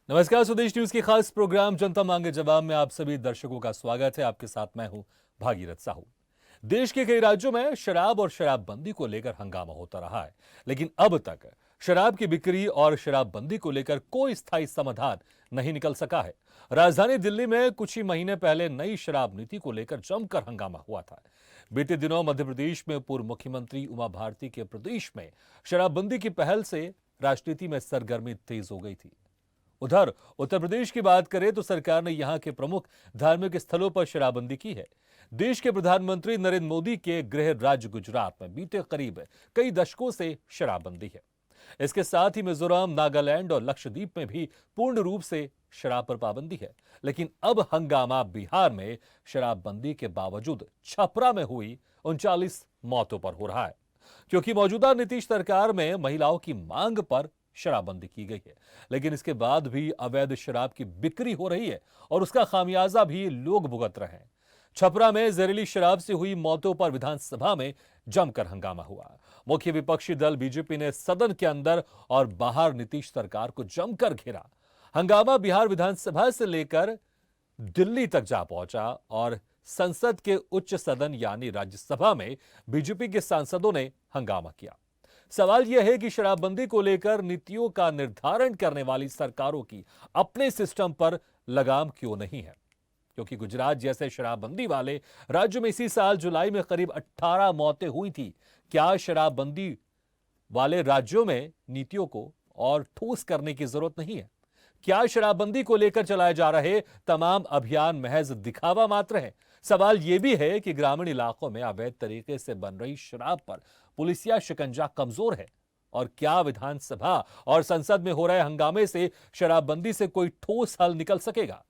नमस्कार, स्वदेश न्यूज के खास प्रोग्राम जनता मांगे जवाब में आप सभी दर्शकों का स्वागत है। आपके साथ मैं हूं भागीरथ साहू। देश के कई राज्यों में शराब और शराबबंदी को लेकर हंगामा होता रहा है, लेकिन अब तक शराब की बिक्री और शराबबंदी को लेकर कोई स्थायी समाधान नहीं निकल सका है। राजधानी दिल्ली में कुछ ही महीने पहले नई शराब नीति को लेकर जमकर हंगामा हुआ था। बीते दिनों मध्य प्रदेश में पूर्व मुख्यमंत्री उमा भारती के प्रदेश में शराबबंदी की पहल से राजनीति में सरगर्मी तेज हो गई थी। उधर उत्तर प्रदेश की बात करें तो सरकार ने यहां के प्रमुख धार्मिक स्थलों पर शराबबंदी की है। देश के प्रधानमंत्री नरेंद्र मोदी के गृह राज्य गुजरात में बीते करीब कई दशकों से शराबबंदी है। इसके साथ ही मिजोरम, नागालैंड और लक्षद्वीप में भी पूर्ण रूप से शराब पर पाबंदी है। लेकिन अब हंगामा बिहार में शराबबंदी के बावजूद छपरा में हुई 39 मौतों पर हो रहा है, क्योंकि मौजूदा नीतीश सरकार में महिलाओं की मांग पर शराबबंदी की गई है, लेकिन इसके बाद भी अवैध शराब की बिक्री हो रही है और उसका खामियाजा भी लोग भुगत रहे हैं। छपरा में जहरीली शराब से हुई मौतों पर विधानसभा में जमकर हंगामा हुआ। मुख्य विपक्षी दल बीजेपी ने सदन के अंदर और बाहर नीतीश सरकार को जमकर घेरा। हंगामा बिहार विधानसभा से लेकर दिल्ली तक जा पहुंचा और संसद के उच्च सदन यानी राज्यसभा में बीजेपी के सांसदों ने हंगामा किया। सवाल यह है कि शराबबंदी को लेकर नीतियों का निर्धारण करने वाली सरकारों की अपने सिस्टम पर लगाम क्यों नहीं है, क्योंकि गुजरात जैसे शराबबंदी वाले राज्य में इसी साल जुलाई में करीब 18 मौतें हुई थी। क्या शराबबंदी वाले राज्यों में नीतियों को और ठोस करने की जरूरत नहीं है? क्या शराबबंदी को लेकर चलाए जा रहे तमाम अभियान महज दिखावा मात्र है? सवाल यह भी है कि ग्रामीण इलाकों में अवैध तरीके से बन रही शराब पर पुलिसिया शिकंजा कमजोर है, और क्या विधानसभा और संसद में हो रहे हंगामे से शराबबंदी से कोई ठोस हल निकल सकेगा?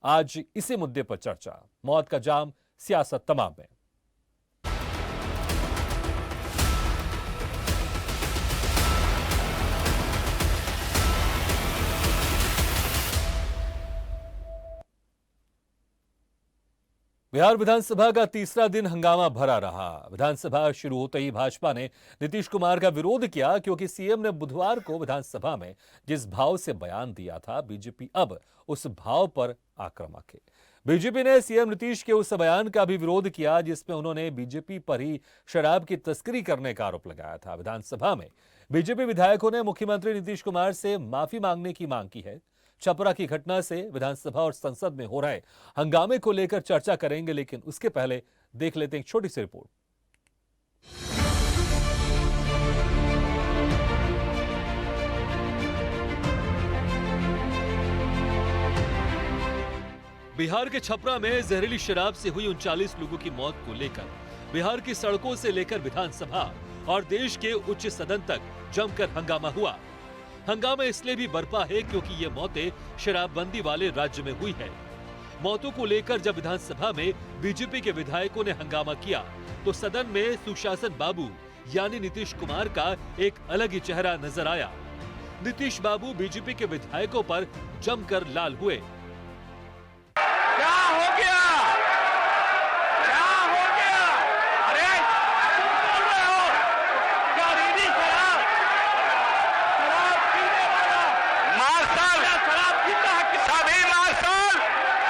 आज इसी मुद्दे पर चर्चा। मौत का जाम, सियासत तमाम में। बिहार विधानसभा का तीसरा दिन हंगामा भरा रहा। विधानसभा शुरू होते ही भाजपा ने नीतीश कुमार का विरोध किया, क्योंकि सीएम ने बुधवार को विधानसभा में जिस भाव से बयान दिया था, बीजेपी अब उस भाव पर आक्रामक है। बीजेपी ने सीएम नीतीश के उस बयान का भी विरोध किया जिसमें उन्होंने बीजेपी पर ही शराब की तस्करी करने का आरोप लगाया था। विधानसभा में बीजेपी विधायकों ने मुख्यमंत्री नीतीश कुमार से माफी मांगने की मांग की है। छपरा की घटना से विधानसभा और संसद में हो रहे हंगामे को लेकर चर्चा करेंगे, लेकिन उसके पहले देख लेते हैं एक छोटी सी रिपोर्ट। बिहार के छपरा में जहरीली शराब से हुई 39 लोगों की मौत को लेकर बिहार की सड़कों से लेकर विधानसभा और देश के उच्च सदन तक जमकर हंगामा हुआ। हंगामा इसलिए भी बरपा है क्योंकि ये मौतें शराबबंदी वाले राज्य में हुई है। मौतों को लेकर जब विधानसभा में बीजेपी के विधायकों ने हंगामा किया तो सदन में सुशासन बाबू यानी नीतीश कुमार का एक अलग ही चेहरा नजर आया। नीतीश बाबू बीजेपी के विधायकों पर जमकर लाल हुए। क्या हो गया? क्या हो गया? अरे तुम बोल रहे हो? क्या रेडी शराब पीने वाला मार्शल शराब पीता है? सभी मार्शल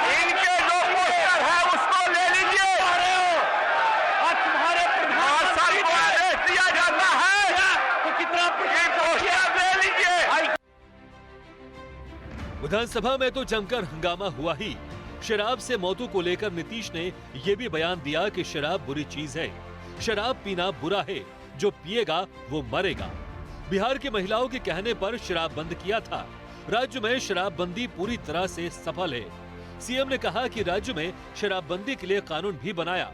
इनके जो पोस्टर है उसको ले लीजिए। अरे आज तुम्हारे मार्शल को आदेश दिया जाता है तो कितना पोस्टर ले लीजिए। विधानसभा में तो जमकर हंगामा हुआ ही। शराब से मौतों को लेकर नीतीश ने यह भी बयान दिया कि शराब बुरी चीज है, शराब पीना बुरा है, जो पिएगा वो मरेगा। बिहार की महिलाओं के कहने पर शराब बंद किया था। राज्य में शराबबंदी पूरी तरह से सफल है। सीएम ने कहा कि राज्य में शराबबंदी के लिए कानून भी बनाया,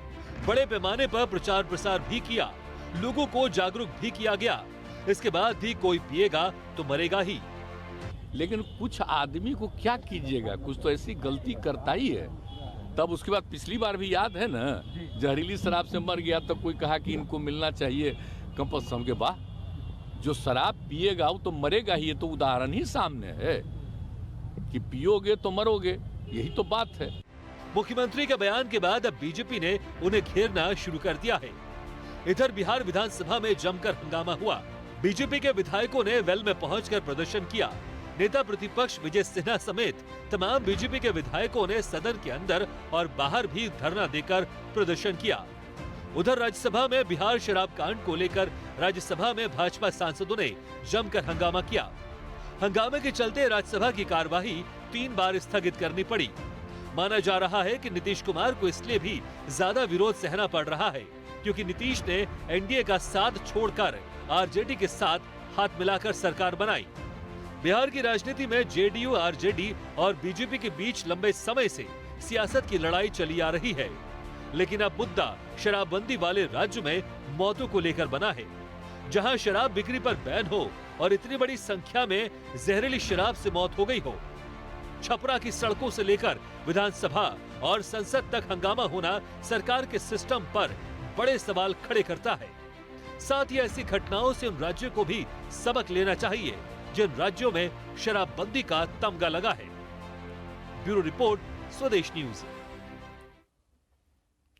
बड़े पैमाने पर प्रचार प्रसार भी किया, लोगों को जागरूक भी किया गया। इसके बाद भी कोई पिएगा तो मरेगा ही। लेकिन कुछ आदमी को क्या कीजिएगा, कुछ तो ऐसी गलती करता ही है। तब उसके बाद पिछली बार भी याद है ना, जहरीली शराब से मर गया तो कोई कहा कि इनको मिलना चाहिए कंपल्सन के बाद। जो शराब पिएगा वो तो मरेगा ही। ये तो उदाहरण ही सामने है कि पियोगे तो मरोगे, यही तो बात है। मुख्यमंत्री के बयान के बाद अब बीजेपी ने उन्हें घेरना शुरू कर दिया है। इधर बिहार विधानसभा में जमकर हंगामा हुआ। बीजेपी के विधायकों ने वेल में पहुंचकर प्रदर्शन किया। नेता प्रतिपक्ष विजय सिन्हा समेत तमाम बीजेपी के विधायकों ने सदन के अंदर और बाहर भी धरना देकर प्रदर्शन किया। उधर राज्यसभा में बिहार शराब कांड को लेकर राज्यसभा में भाजपा सांसदों ने जमकर हंगामा किया। हंगामे के चलते राज्यसभा की कार्यवाही 3 बार स्थगित करनी पड़ी। माना जा रहा है कि नीतीश कुमार को इसलिए भी ज्यादा विरोध सहना पड़ रहा है क्योंकि नीतीश ने एनडीए का साथ छोड़कर आरजेडी के साथ हाथ मिलाकर सरकार बनाई। बिहार की राजनीति में जेडीयू, आरजेडी और बीजेपी के बीच लंबे समय से सियासत की लड़ाई चली आ रही है, लेकिन अब मुद्दा शराबबंदी वाले राज्य में मौतों को लेकर बना है। जहां शराब बिक्री पर बैन हो और इतनी बड़ी संख्या में जहरीली शराब से मौत हो गई हो, छपरा की सड़कों से लेकर विधानसभा और संसद तक हंगामा होना सरकार के सिस्टम पर बड़े सवाल खड़े करता है। साथ ही ऐसी घटनाओं से उन राज्यों को भी सबक लेना चाहिए जिन राज्यों में शराबबंदी का तमगा लगा है। ब्यूरो रिपोर्ट, स्वदेश न्यूज।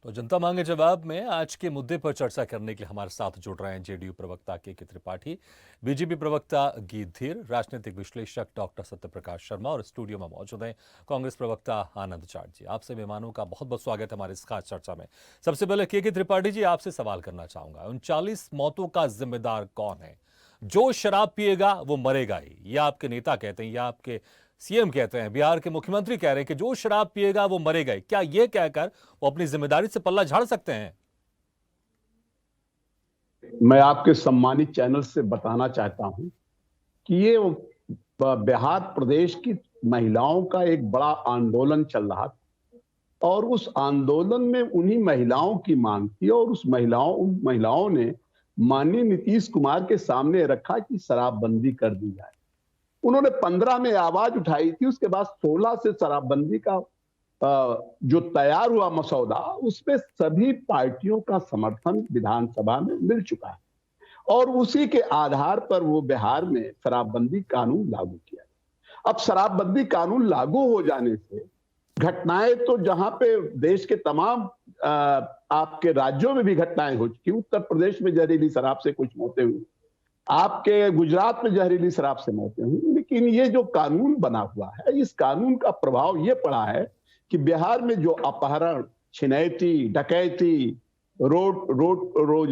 तो जनता मांगे जवाब में आज के मुद्दे पर चर्चा करने के लिए हमारे साथ जुड़ रहे हैं जेडीयू प्रवक्ता के त्रिपाठी, बीजेपी प्रवक्ता गीत धीर, राजनीतिक विश्लेषक डॉक्टर सत्यप्रकाश शर्मा और स्टूडियो में मौजूद हैं कांग्रेस प्रवक्ता आनंद चाट जी। आपसे मेहमानों का बहुत बहुत स्वागत है हमारे इस खास चर्चा में। सबसे पहले के त्रिपाठी जी, आपसे सवाल करना चाहूंगा, 39 मौतों का जिम्मेदार कौन है? जो शराब पिएगा वो मरेगा ही, ये आपके नेता कहते हैं, या आपके सीएम कहते हैं, बिहार के मुख्यमंत्री कह रहे हैं कि जो शराब पिएगा वो मरेगा ही। क्या ये कहकर वो अपनी जिम्मेदारी से पल्ला झाड़ सकते हैं? मैं आपके सम्मानित चैनल से बताना चाहता हूं कि ये बिहार प्रदेश की महिलाओं का एक बड़ा आंदोलन चल रहा था और उस आंदोलन में उन्हीं महिलाओं की मांग थी और उन महिलाओं ने माननीय नीतीश कुमार के सामने रखा कि शराबबंदी कर दी जाए। उन्होंने 15 में आवाज उठाई थी, उसके बाद 16 से शराबबंदी का जो तैयार हुआ मसौदा, उसमें सभी पार्टियों का समर्थन विधानसभा में मिल चुका है और उसी के आधार पर वो बिहार में शराबबंदी कानून लागू किया। अब शराबबंदी कानून लागू हो जाने से घटनाएं तो जहां पे देश के तमाम आपके राज्यों में भी घटनाएं हो चुकी, उत्तर प्रदेश में जहरीली शराब से कुछ मौतें हुई, आपके गुजरात में जहरीली शराब से मौतें हुई, लेकिन ये जो कानून बना हुआ है, इस कानून का प्रभाव ये पड़ा है कि बिहार में जो अपहरण, छिनैती, डकैती, रोड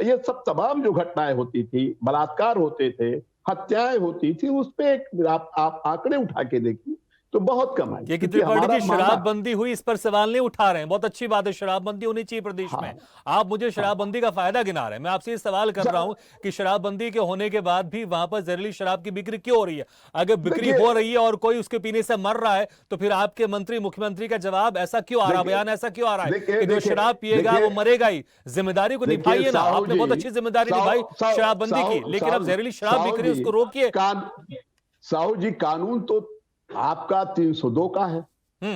ये सब तमाम जो घटनाएं होती थी, बलात्कार होते थे, हत्याएं होती थी, उस पे आप आंकड़े उठा के देखिए तो बहुत कम है। ये त्रिपाठी जी, शराबबंदी हुई इस पर सवाल नहीं उठा रहे हैं, बहुत अच्छी बात है, शराबबंदी होनी चाहिए प्रदेश में। आप मुझे शराबबंदी का फायदा गिना रहे हैं, मैं आपसे ये सवाल कर रहा हूं कि शराबबंदी के होने के बाद भी वहां पर जहरीली शराब की बिक्री क्यों हो रही है? अगर बिक्री हो रही है और कोई उसके पीने से मर रहा है तो फिर आपके मंत्री, मुख्यमंत्री का जवाब ऐसा क्यों आ रहा, बयान ऐसा क्यों आ रहा है कि जो शराब पिएगा वो मरेगा ही? जिम्मेदारी को निभाइए ना, आपने बहुत अच्छी जिम्मेदारी निभाई शराबबंदी की, लेकिन अब जहरीली शराब बिक्री उसको रोकिए। साहू जी, कानून तो आपका 302 का है,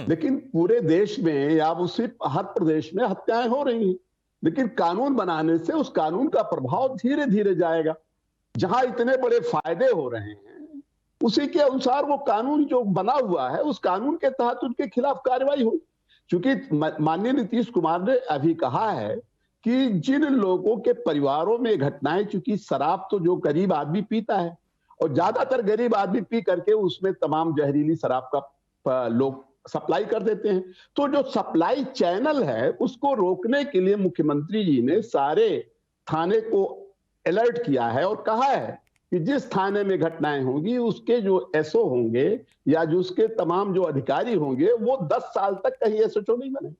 लेकिन पूरे देश में या उसी हर प्रदेश में हत्याएं हो रही हैं, लेकिन कानून बनाने से उस कानून का प्रभाव धीरे धीरे जाएगा। जहां इतने बड़े फायदे हो रहे हैं उसी के अनुसार वो कानून जो बना हुआ है, उस कानून के तहत उनके खिलाफ कार्रवाई हो। क्योंकि माननीय नीतीश कुमार ने अभी कहा है कि जिन लोगों के परिवारों में घटनाएं, चूंकि शराब तो जो गरीब आदमी पीता है और ज्यादातर गरीब आदमी पी करके उसमें तमाम जहरीली शराब का लोग सप्लाई कर देते हैं, तो जो सप्लाई चैनल है उसको रोकने के लिए मुख्यमंत्री जी ने सारे थाने को अलर्ट किया है और कहा है कि जिस थाने में घटनाएं होंगी उसके जो एसओ होंगे या जो उसके तमाम जो अधिकारी होंगे वो 10 साल तक कहीं एसएचओ नहीं बने।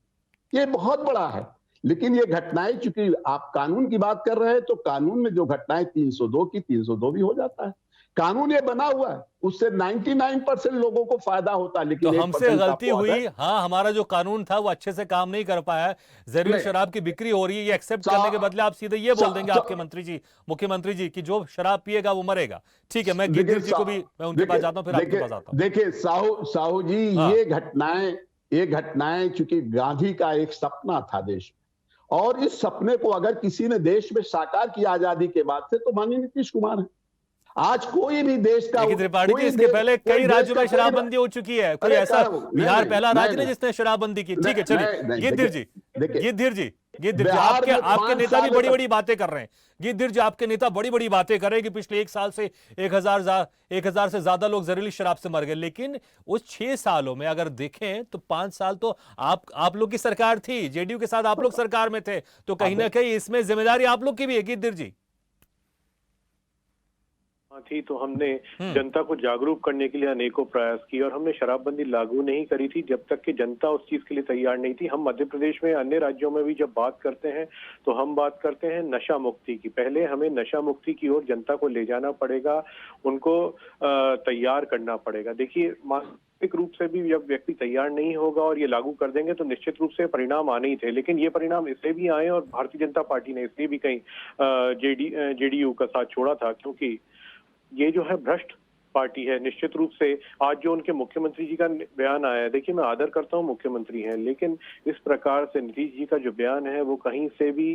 ये बहुत बड़ा है, लेकिन ये घटनाएं, चूंकि आप कानून की बात कर रहे हैं तो कानून में जो घटनाएं 302 की 302 भी हो जाता है। कानून ये बना हुआ है, उससे 99% लोगों को फायदा होता है, लेकिन तो हमसे गलती हुई। हाँ, हमारा जो कानून था वो अच्छे से काम नहीं कर पाया। जहरीली शराब की बिक्री हो रही है, ये एक्सेप्ट करने के बदले आप सीधे ये बोल देंगे आपके मुख्यमंत्री जी कि जो शराब पिएगा वो मरेगा। ठीक है, मैं गिरधर जी को भी, मैं उनके पास जाता हूँ, फिर आपके पास आता हूँ। देखिए साहू जी, ये घटनाएं चूंकि गांधी का एक सपना था देश में, और इस सपने को अगर किसी ने देश में साकार किया आजादी के बाद से तो माननीय नीतीश कुमार है। आज कोई भी देश का, त्रिपाठी जी, इसके पहले कई राज्यों में शराबबंदी हो चुकी है, कोई ऐसा बिहार पहला राज्य नहीं जिसने शराबबंदी की। ठीक है, चलिए गिरधर जी, गिद्ध जी, बिहार आपके में आपके 5 नेता भी साल बड़ी बड़ी बातें कर रहे हैं। गिद्ध जी, आपके नेता बड़ी बड़ी बातें कर रहे हैं कि पिछले 1 साल से 1000 से ज्यादा लोग जहरीली शराब से मर गए, लेकिन उस 6 सालों में अगर देखें तो 5 साल तो आप लोग की सरकार थी, जेडीयू के साथ आप लोग सरकार में थे, तो कहीं ना कहीं इसमें जिम्मेदारी आप लोग की भी है गिद्ध जी। थी तो हमने जनता को जागरूक करने के लिए अनेकों प्रयास किए और हमने शराबबंदी लागू नहीं करी थी जब तक कि जनता उस चीज के लिए तैयार नहीं थी। हम मध्य प्रदेश में अन्य राज्यों में भी जब बात करते हैं तो हम बात करते हैं नशा मुक्ति की। पहले हमें नशा मुक्ति की ओर जनता को ले जाना पड़ेगा, उनको तैयार करना पड़ेगा। देखिए, मानसिक रूप से भी जब व्यक्ति तैयार नहीं होगा और ये लागू कर देंगे तो निश्चित रूप से परिणाम आने ही थे, लेकिन ये परिणाम इसलिए भी आए और भारतीय जनता पार्टी ने इसलिए भी कहीं जेडीयू का साथ छोड़ा था क्योंकि ये जो है भ्रष्ट पार्टी है। निश्चित रूप से आज जो उनके मुख्यमंत्री जी का बयान आया है, देखिए मैं आदर करता हूं मुख्यमंत्री हैं, लेकिन इस प्रकार से नीतीश जी का जो बयान है वो कहीं से भी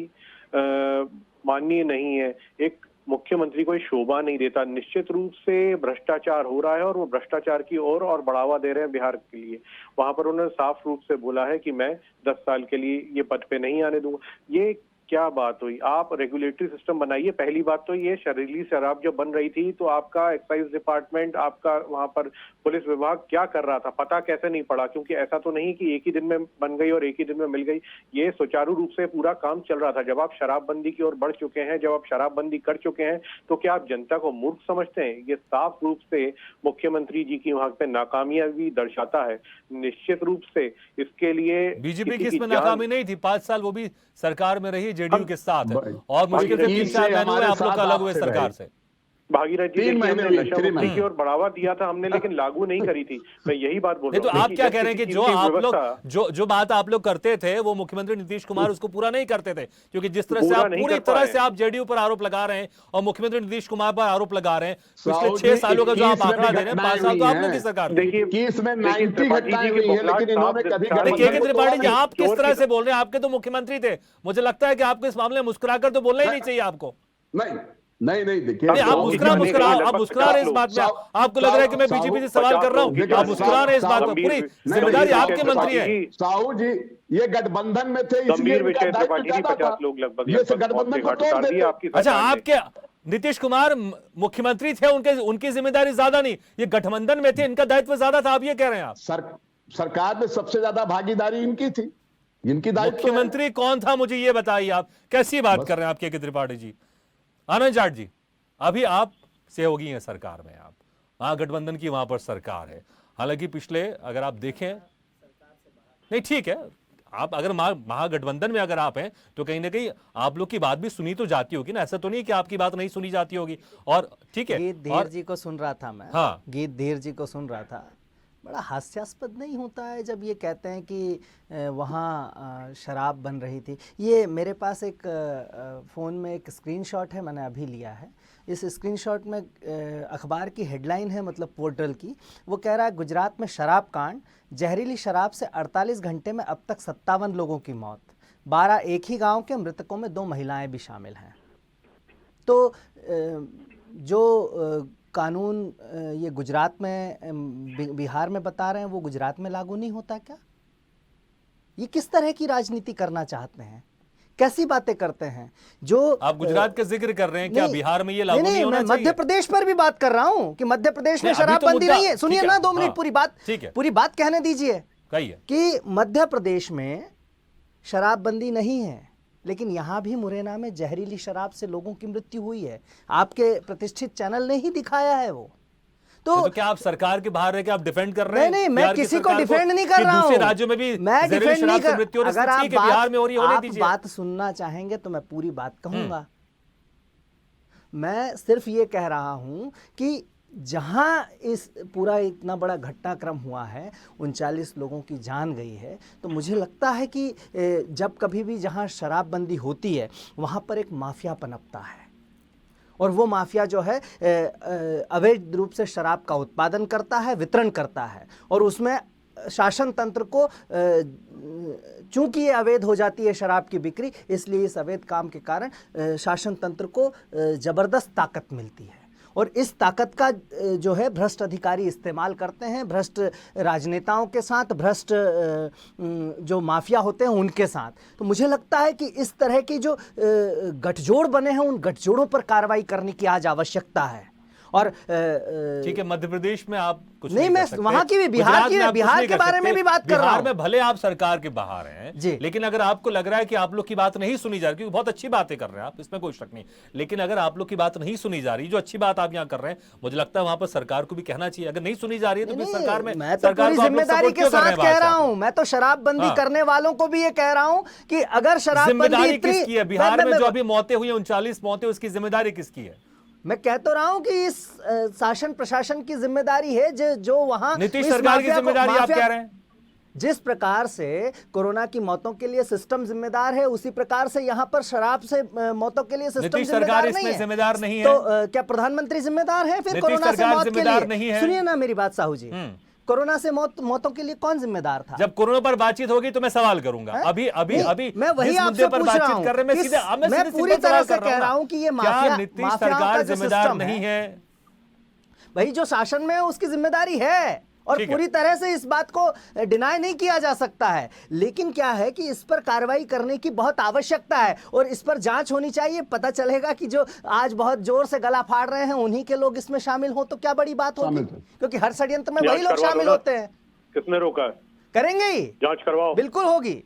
माननीय नहीं है। एक मुख्यमंत्री को शोभा नहीं देता। निश्चित रूप से भ्रष्टाचार हो रहा है और वो भ्रष्टाचार की ओर और बढ़ावा दे रहे हैं बिहार के लिए। वहां पर उन्होंने साफ रूप से बोला है कि मैं 10 साल के लिए ये पद पे नहीं आने दूंगा। ये क्या बात हुई? आप रेगुलेटरी सिस्टम बनाइए। पहली बात तो ये शरीली शराब जब बन रही थी तो आपका एक्साइज डिपार्टमेंट, आपका वहां पर पुलिस विभाग क्या कर रहा था, पता कैसे नहीं पड़ा? क्योंकि ऐसा तो नहीं कि एक ही दिन में बन गई और एक ही दिन में मिल गई। ये सुचारू रूप से पूरा काम चल रहा था। जब आप शराबबंदी की ओर बढ़ चुके हैं, जब आप शराबबंदी कर चुके हैं, तो क्या आप जनता को मूर्ख समझते हैं? ये साफ रूप से मुख्यमंत्री जी की वहां पे नाकामयाबी दर्शाता है। निश्चित रूप से इसके लिए बीजेपी की इसमें नाकामी नहीं थी, 5 साल वो भी सरकार में रही, जेडीयू के साथ है और मुश्किल से 3-4 महीने हुए आप लोग अलग हुए सरकार से। भागीरथ जी, 3 महीने हमने नशा मुक्ति की ओर बढ़ावा दिया था हमने, लेकिन लागू नहीं करी थी। मैं यही बात बोल रहा हूँ। तो आप क्या कह रहे हैं कि जो आप लोग जो बात आप लोग करते थे वो मुख्यमंत्री नीतीश कुमार उसको पूरा नहीं करते थे? क्योंकि जिस तरह से आप पूरी तरह से आप जेडीयू पर आरोप लगा रहे हैं और मुख्यमंत्री नीतीश कुमार पर आरोप लगा रहे हैं, पिछले 6 सालों का जो आप आंकड़ा दे रहे हैं, 5 साल तो आप लोग की सरकार थी। देखिए, इसमें 90 घटनाएं हुई हैं, लेकिन इन्होंने कभी के त्रिपाठी जी, आप किस तरह से बोल रहे हैं? आपके तो मुख्यमंत्री थे। मुझे लगता है कि आपको इस मामले में मुस्कुराकर तो बोलना ही नहीं चाहिए आपको। नहीं देखिए, आप मुस्कुरा रहे इस बात में। आपको लग रहा है कि मैं बीजेपी से सवाल कर रहा हूं, आप मुस्कुरा रहे इस बात में। पूरी जिम्मेदारी आपके मंत्री है। साहू जी ये गठबंधन में थे, गंभीर विषय त्रिपाठी जी, 50 लोग लगभग ये गठबंधन को तोड़ देते। अच्छा, आपके नीतीश कुमार मुख्यमंत्री थे, उनकी जिम्मेदारी ज्यादा नहीं, ये गठबंधन में थे, इनका दायित्व ज्यादा था, आप ये कह रहे हैं? आप सरकार में सबसे ज्यादा भागीदारी इनकी थी, इनकी दायित्व। मुख्यमंत्री कौन था मुझे ये बताइए। आप कैसी बात कर रहे हैं आप के त्रिपाठी जी? आनंद जाट जी, अभी आप सहयोगी हैं सरकार में, आप महागठबंधन की वहां पर सरकार है। हालांकि पिछले अगर आप देखें, नहीं ठीक है, आप अगर महागठबंधन में अगर आप हैं तो कहीं ना कहीं आप लोग की बात भी सुनी तो जाती होगी ना, ऐसा तो नहीं कि आपकी बात नहीं सुनी जाती होगी। और ठीक है, गीत धीर जी को सुन रहा था मैं। हाँ, गीत धीर जी को सुन रहा था। बड़ा हास्यास्पद नहीं होता है जब ये कहते हैं कि वहाँ शराब बन रही थी। ये मेरे पास एक फ़ोन में एक स्क्रीनशॉट है, मैंने अभी लिया है। इस स्क्रीनशॉट में अखबार की हेडलाइन है, मतलब पोर्टल की, वो कह रहा है गुजरात में शराब कांड, जहरीली शराब से 48 घंटे में अब तक 57 लोगों की मौत, 12 एक ही गांव के, मृतकों में 2 महिलाएं भी शामिल हैं। तो जो कानून ये गुजरात में, बिहार में बता रहे हैं, वो गुजरात में लागू नहीं होता क्या? ये किस तरह की राजनीति करना चाहते हैं? कैसी बातें करते हैं? जो आप गुजरात का जिक्र कर रहे हैं, क्या बिहार में ये लागू नहीं होना चाहिए? मैं मध्य प्रदेश पर भी बात कर रहा हूं कि मध्य प्रदेश में शराबबंदी नहीं है। सुनिए ना 2 मिनट, पूरी बात कहने दीजिए। कहिए कि मध्य प्रदेश में शराबबंदी नहीं है, लेकिन यहां भी मुरैना में जहरीली शराब से लोगों की मृत्यु हुई है। आपके प्रतिष्ठित चैनल ने ही दिखाया है वो। तो क्या आप सरकार के बाहर रह के आप डिफेंड कर रहे हैं? नहीं, मैं किसी को डिफेंड नहीं कर रहा हूं। दूसरे राज्यों में भी मैं डिफेंड नहीं कर। अगर आप बिहार में हो रही होने दीजिए। बात सुनना चाहेंगे तो मैं पूरी बात कहूंगा। मैं सिर्फ ये कह रहा हूं कि जहां इस पूरा इतना बड़ा घटनाक्रम हुआ है, 39 लोगों की जान गई है, तो मुझे लगता है कि जब कभी भी जहां शराबबंदी होती है वहां पर एक माफिया पनपता है, और वो माफिया जो है अवैध रूप से शराब का उत्पादन करता है, वितरण करता है, और उसमें शासन तंत्र को, चूंकि ये अवैध हो जाती है शराब की बिक्री, इसलिए इस अवैध काम के कारण शासन तंत्र को ज़बरदस्त ताकत मिलती है। और इस ताकत का जो है भ्रष्ट अधिकारी इस्तेमाल करते हैं, भ्रष्ट राजनेताओं के साथ, भ्रष्ट जो माफिया होते हैं उनके साथ। तो मुझे लगता है कि इस तरह की जो गठजोड़ बने हैं उन गठजोड़ों पर कार्रवाई करने की आज आवश्यकता है। और ठीक है, मध्य प्रदेश में आप कुछ नहीं, कर मैं सकते। वहां की भी, बिहार गुजरात में आप कुछ बिहार नहीं के कर बारे में सकते। भी बात कर रहा बिहार हूं। में भले आप सरकार के बाहर हैं जी। लेकिन अगर आपको लग रहा है कि आप लोग की बात नहीं सुनी जा रही, क्योंकि बहुत अच्छी बातें कर रहे हैं आप, इसमें कोई शक नहीं, लेकिन अगर आप लोग की बात नहीं सुनी जा रही, जो अच्छी बात आप यहाँ कर रहे हैं, मुझे लगता है वहां पर सरकार को भी कहना चाहिए। अगर नहीं सुनी जा रही है तो फिर सरकार में, मैं तो सरकार पूरी को आप लोग जिम्मेदारी support के क्यों कर रहे साथ हैं कह रहा बात से? हूं, मैं तो शराबबंदी हाँ। करने वालों को भी ये कह रहा हूं कि अगर शराबबंदी जिम्मेदारी इतनी, किसकी है? बिहार में मैं- जो अभी मौतें हुई हैं, 39 मौतें, उसकी जिम्मेदारी किसकी है? मैं कह तो रहा हूं कि इस शासन प्रशासन की जिम्मेदारी है जो वहां नीतीश इस सरकार की माफिया को- जिम्मेदारी आप माफिया- कह रहे हैं? जिस प्रकार से कोरोना की मौतों के लिए सिस्टम जिम्मेदार है, उसी प्रकार से यहाँ पर शराब से मौतों के लिए सिस्टम नीतीश सरकार जिम्मेदार इसमें नहीं है। जिम्मेदार नहीं है। तो क्या प्रधानमंत्री जिम्मेदार है फिर नीतीश कोरोना से सरकार मौत के जिम्मेदार लिए? नहीं है। सुनिए ना मेरी बात साहू जी, कोरोना से मौतों के लिए कौन जिम्मेदार था? जब कोरोना पर बातचीत होगी तो मैं सवाल करूंगा। अभी अभी नहीं, अभी मैं वही जिस आपसे मुद्दे पर पूछ रहा बातचीत हूं कर रहे हैं, मैं कि सीधे मैं सीधे पूरी सिंपल तरह सवाल से कर रहा कह हूं रहा ना। हूं कि ये क्या माफिया नीतीश माफियाओं का सरकार जो जिम्मेदार सिस्टम नहीं है? भाई जो शासन में है उसकी जिम्मेदारी है और ठीक है। पूरी तरह से इस बात को डिनाई नहीं किया जा सकता है, लेकिन क्या है कि इस पर कार्रवाई करने की बहुत आवश्यकता है और इस पर जांच होनी चाहिए। पता चलेगा कि जो आज बहुत जोर से गला फाड़ रहे हैं उन्हीं के लोग इसमें शामिल हो तो क्या बड़ी बात होगी, शामिल थे। क्योंकि हर षड्यंत्र में जांच वही लोग करवा शामिल लो ना। होते हैं। किसने रोका है? करेंगे ही, जांच करवाओ, बिल्कुल होगी।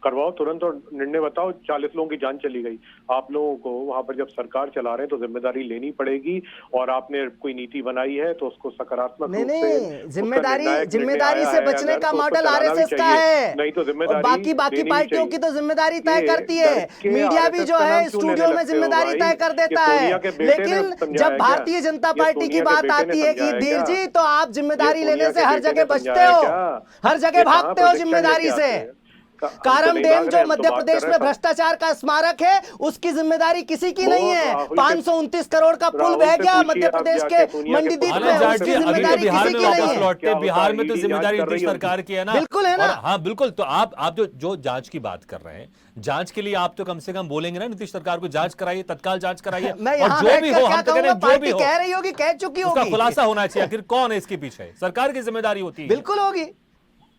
करवाओ तुरंत और निर्णय बताओ। 40 लोगों की जान चली गई। आप लोगों को वहां पर जब सरकार चला रहे हैं तो जिम्मेदारी लेनी पड़ेगी और आपने कोई नीति बनाई है तो उसको सकारात्मक नहीं रूप से नहीं, उसका जिम्मेदारी निर्णायक जिम्मेदारी निर्णय से आया है बचने अगर, का तो उसको मॉडल चलाना भी आरएसएस का चाहिए। है। नहीं तो और जिम्मेदारी बाकी देनी भी पार्टियों चाहिए। की तो जिम्मेदारी तय ये करती है, डर के मीडिया भी RSS जो का है नाम क्यों स्टूडियो लेने में लगते हो जिम्मेदारी भाई? तय कर देता ये है, सोनिया के बेटे ने लेकिन समझाया जब क्या? भारतीय जनता ये पार्टी की सोनिया के बात बेटे ने आती है कि समझाया धीर क्या? जी तो आप जिम्मेदारी ये लेने सोनिया से के हर बेटे जगह ने बचते समझाया हो, क्या? हर जगह ये कहाँ भागते हो प्रोटेक्शन जिम्मेदारी लेके से। आते हैं? कारम नहीं डैम भाग जो रहे हैं, हम तो मध्य बात कर प्रदेश रहे में हैं। भ्रष्टाचार का स्मारक है, उसकी जिम्मेदारी किसी की वो नहीं है। राहुल के- 529 करोड़ का पुल राहुल बह से गया पूछिए मध्य आप प्रदेश जाके के सोनिया के मंडीदीप पुत्र में, को। जाट उसकी जी, अभी तो जिम्मेदारी बिहार किसी में की नहीं वापस है। लौटते, क्या बिहार में होता तो है? जिम्मेदारी जांच कर नीतीश रही सरकार की है ना। बिल्कुल है ना। और हाँ बिल्कुल, तो आप जो जांच की बात कर रहे हैं, जांच के लिए आप तो कम से कम बोलेंगे ना नीतीश सरकार को जांच कराइए, तत्काल जांच कराइए। मैं और यहाँ जो भी हो, हम तो कह रहे हैं जो भी पार्टी हो, कह रही होगी, कह चुकी उसका होगी, खुलासा होना चाहिए। आखिर कौन है इसके पीछे? सरकार की जिम्मेदारी होती है। बिल्कुल होगी।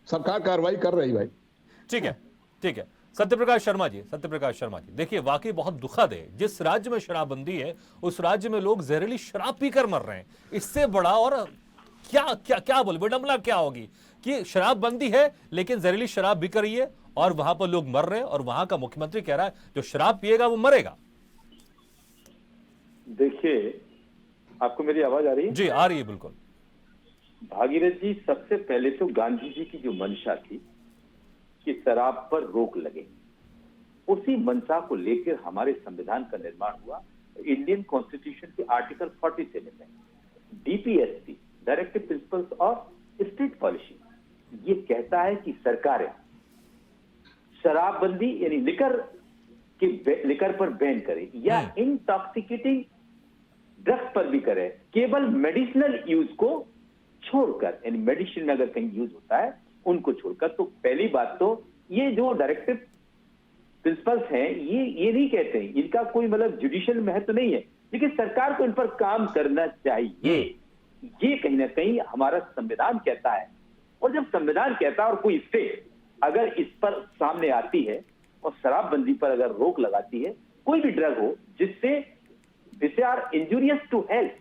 सरकार कार्रवाई कर रही भाई। ठीक है, ठीक है। सत्यप्रकाश शर्मा जी, देखिए वाकई बहुत दुखद है, जिस राज्य में शराबबंदी है उस राज्य में लोग जहरीली शराब पीकर मर रहे हैं। इससे बड़ा और क्या क्या क्या बोले, विडंबना क्या होगी कि शराबबंदी है लेकिन जहरीली शराब बिक रही है और वहां पर लोग मर रहे हैं और वहां का मुख्यमंत्री कह रहा है जो शराब पिएगा वो मरेगा। देखिए, आपको मेरी आवाज आ रही है? जी आ रही है, बिल्कुल। भागीरथ जी, सबसे पहले तो गांधी जी की जो मंशा थी कि शराब पर रोक लगे, उसी मंशा को लेकर हमारे संविधान का निर्माण हुआ। इंडियन कॉन्स्टिट्यूशन के आर्टिकल 47 में DPSP, directive principles of state policy, ये कहता है कि सरकारें शराबबंदी यानी लिकर पर बैन करें या इंटॉक्सिकेटिंग ड्रग्स पर भी करें, केवल मेडिसिनल यूज को छोड़कर, यानी मेडिसिन में अगर कहीं यूज होता है उनको छोड़कर। तो पहली बात तो ये जो डायरेक्टिव प्रिंसिपल्स हैं ये नहीं कहते हैं, इनका कोई मतलब जुडिशियल महत्व नहीं है, लेकिन सरकार को इन पर काम करना चाहिए। ये कहीं ना कहीं हमारा संविधान कहता है, और जब संविधान कहता है और कोई स्टेट अगर इस पर सामने आती है और शराबबंदी पर अगर रोक लगाती है, कोई भी ड्रग हो जिससे आर इंजूरियस टू हेल्थ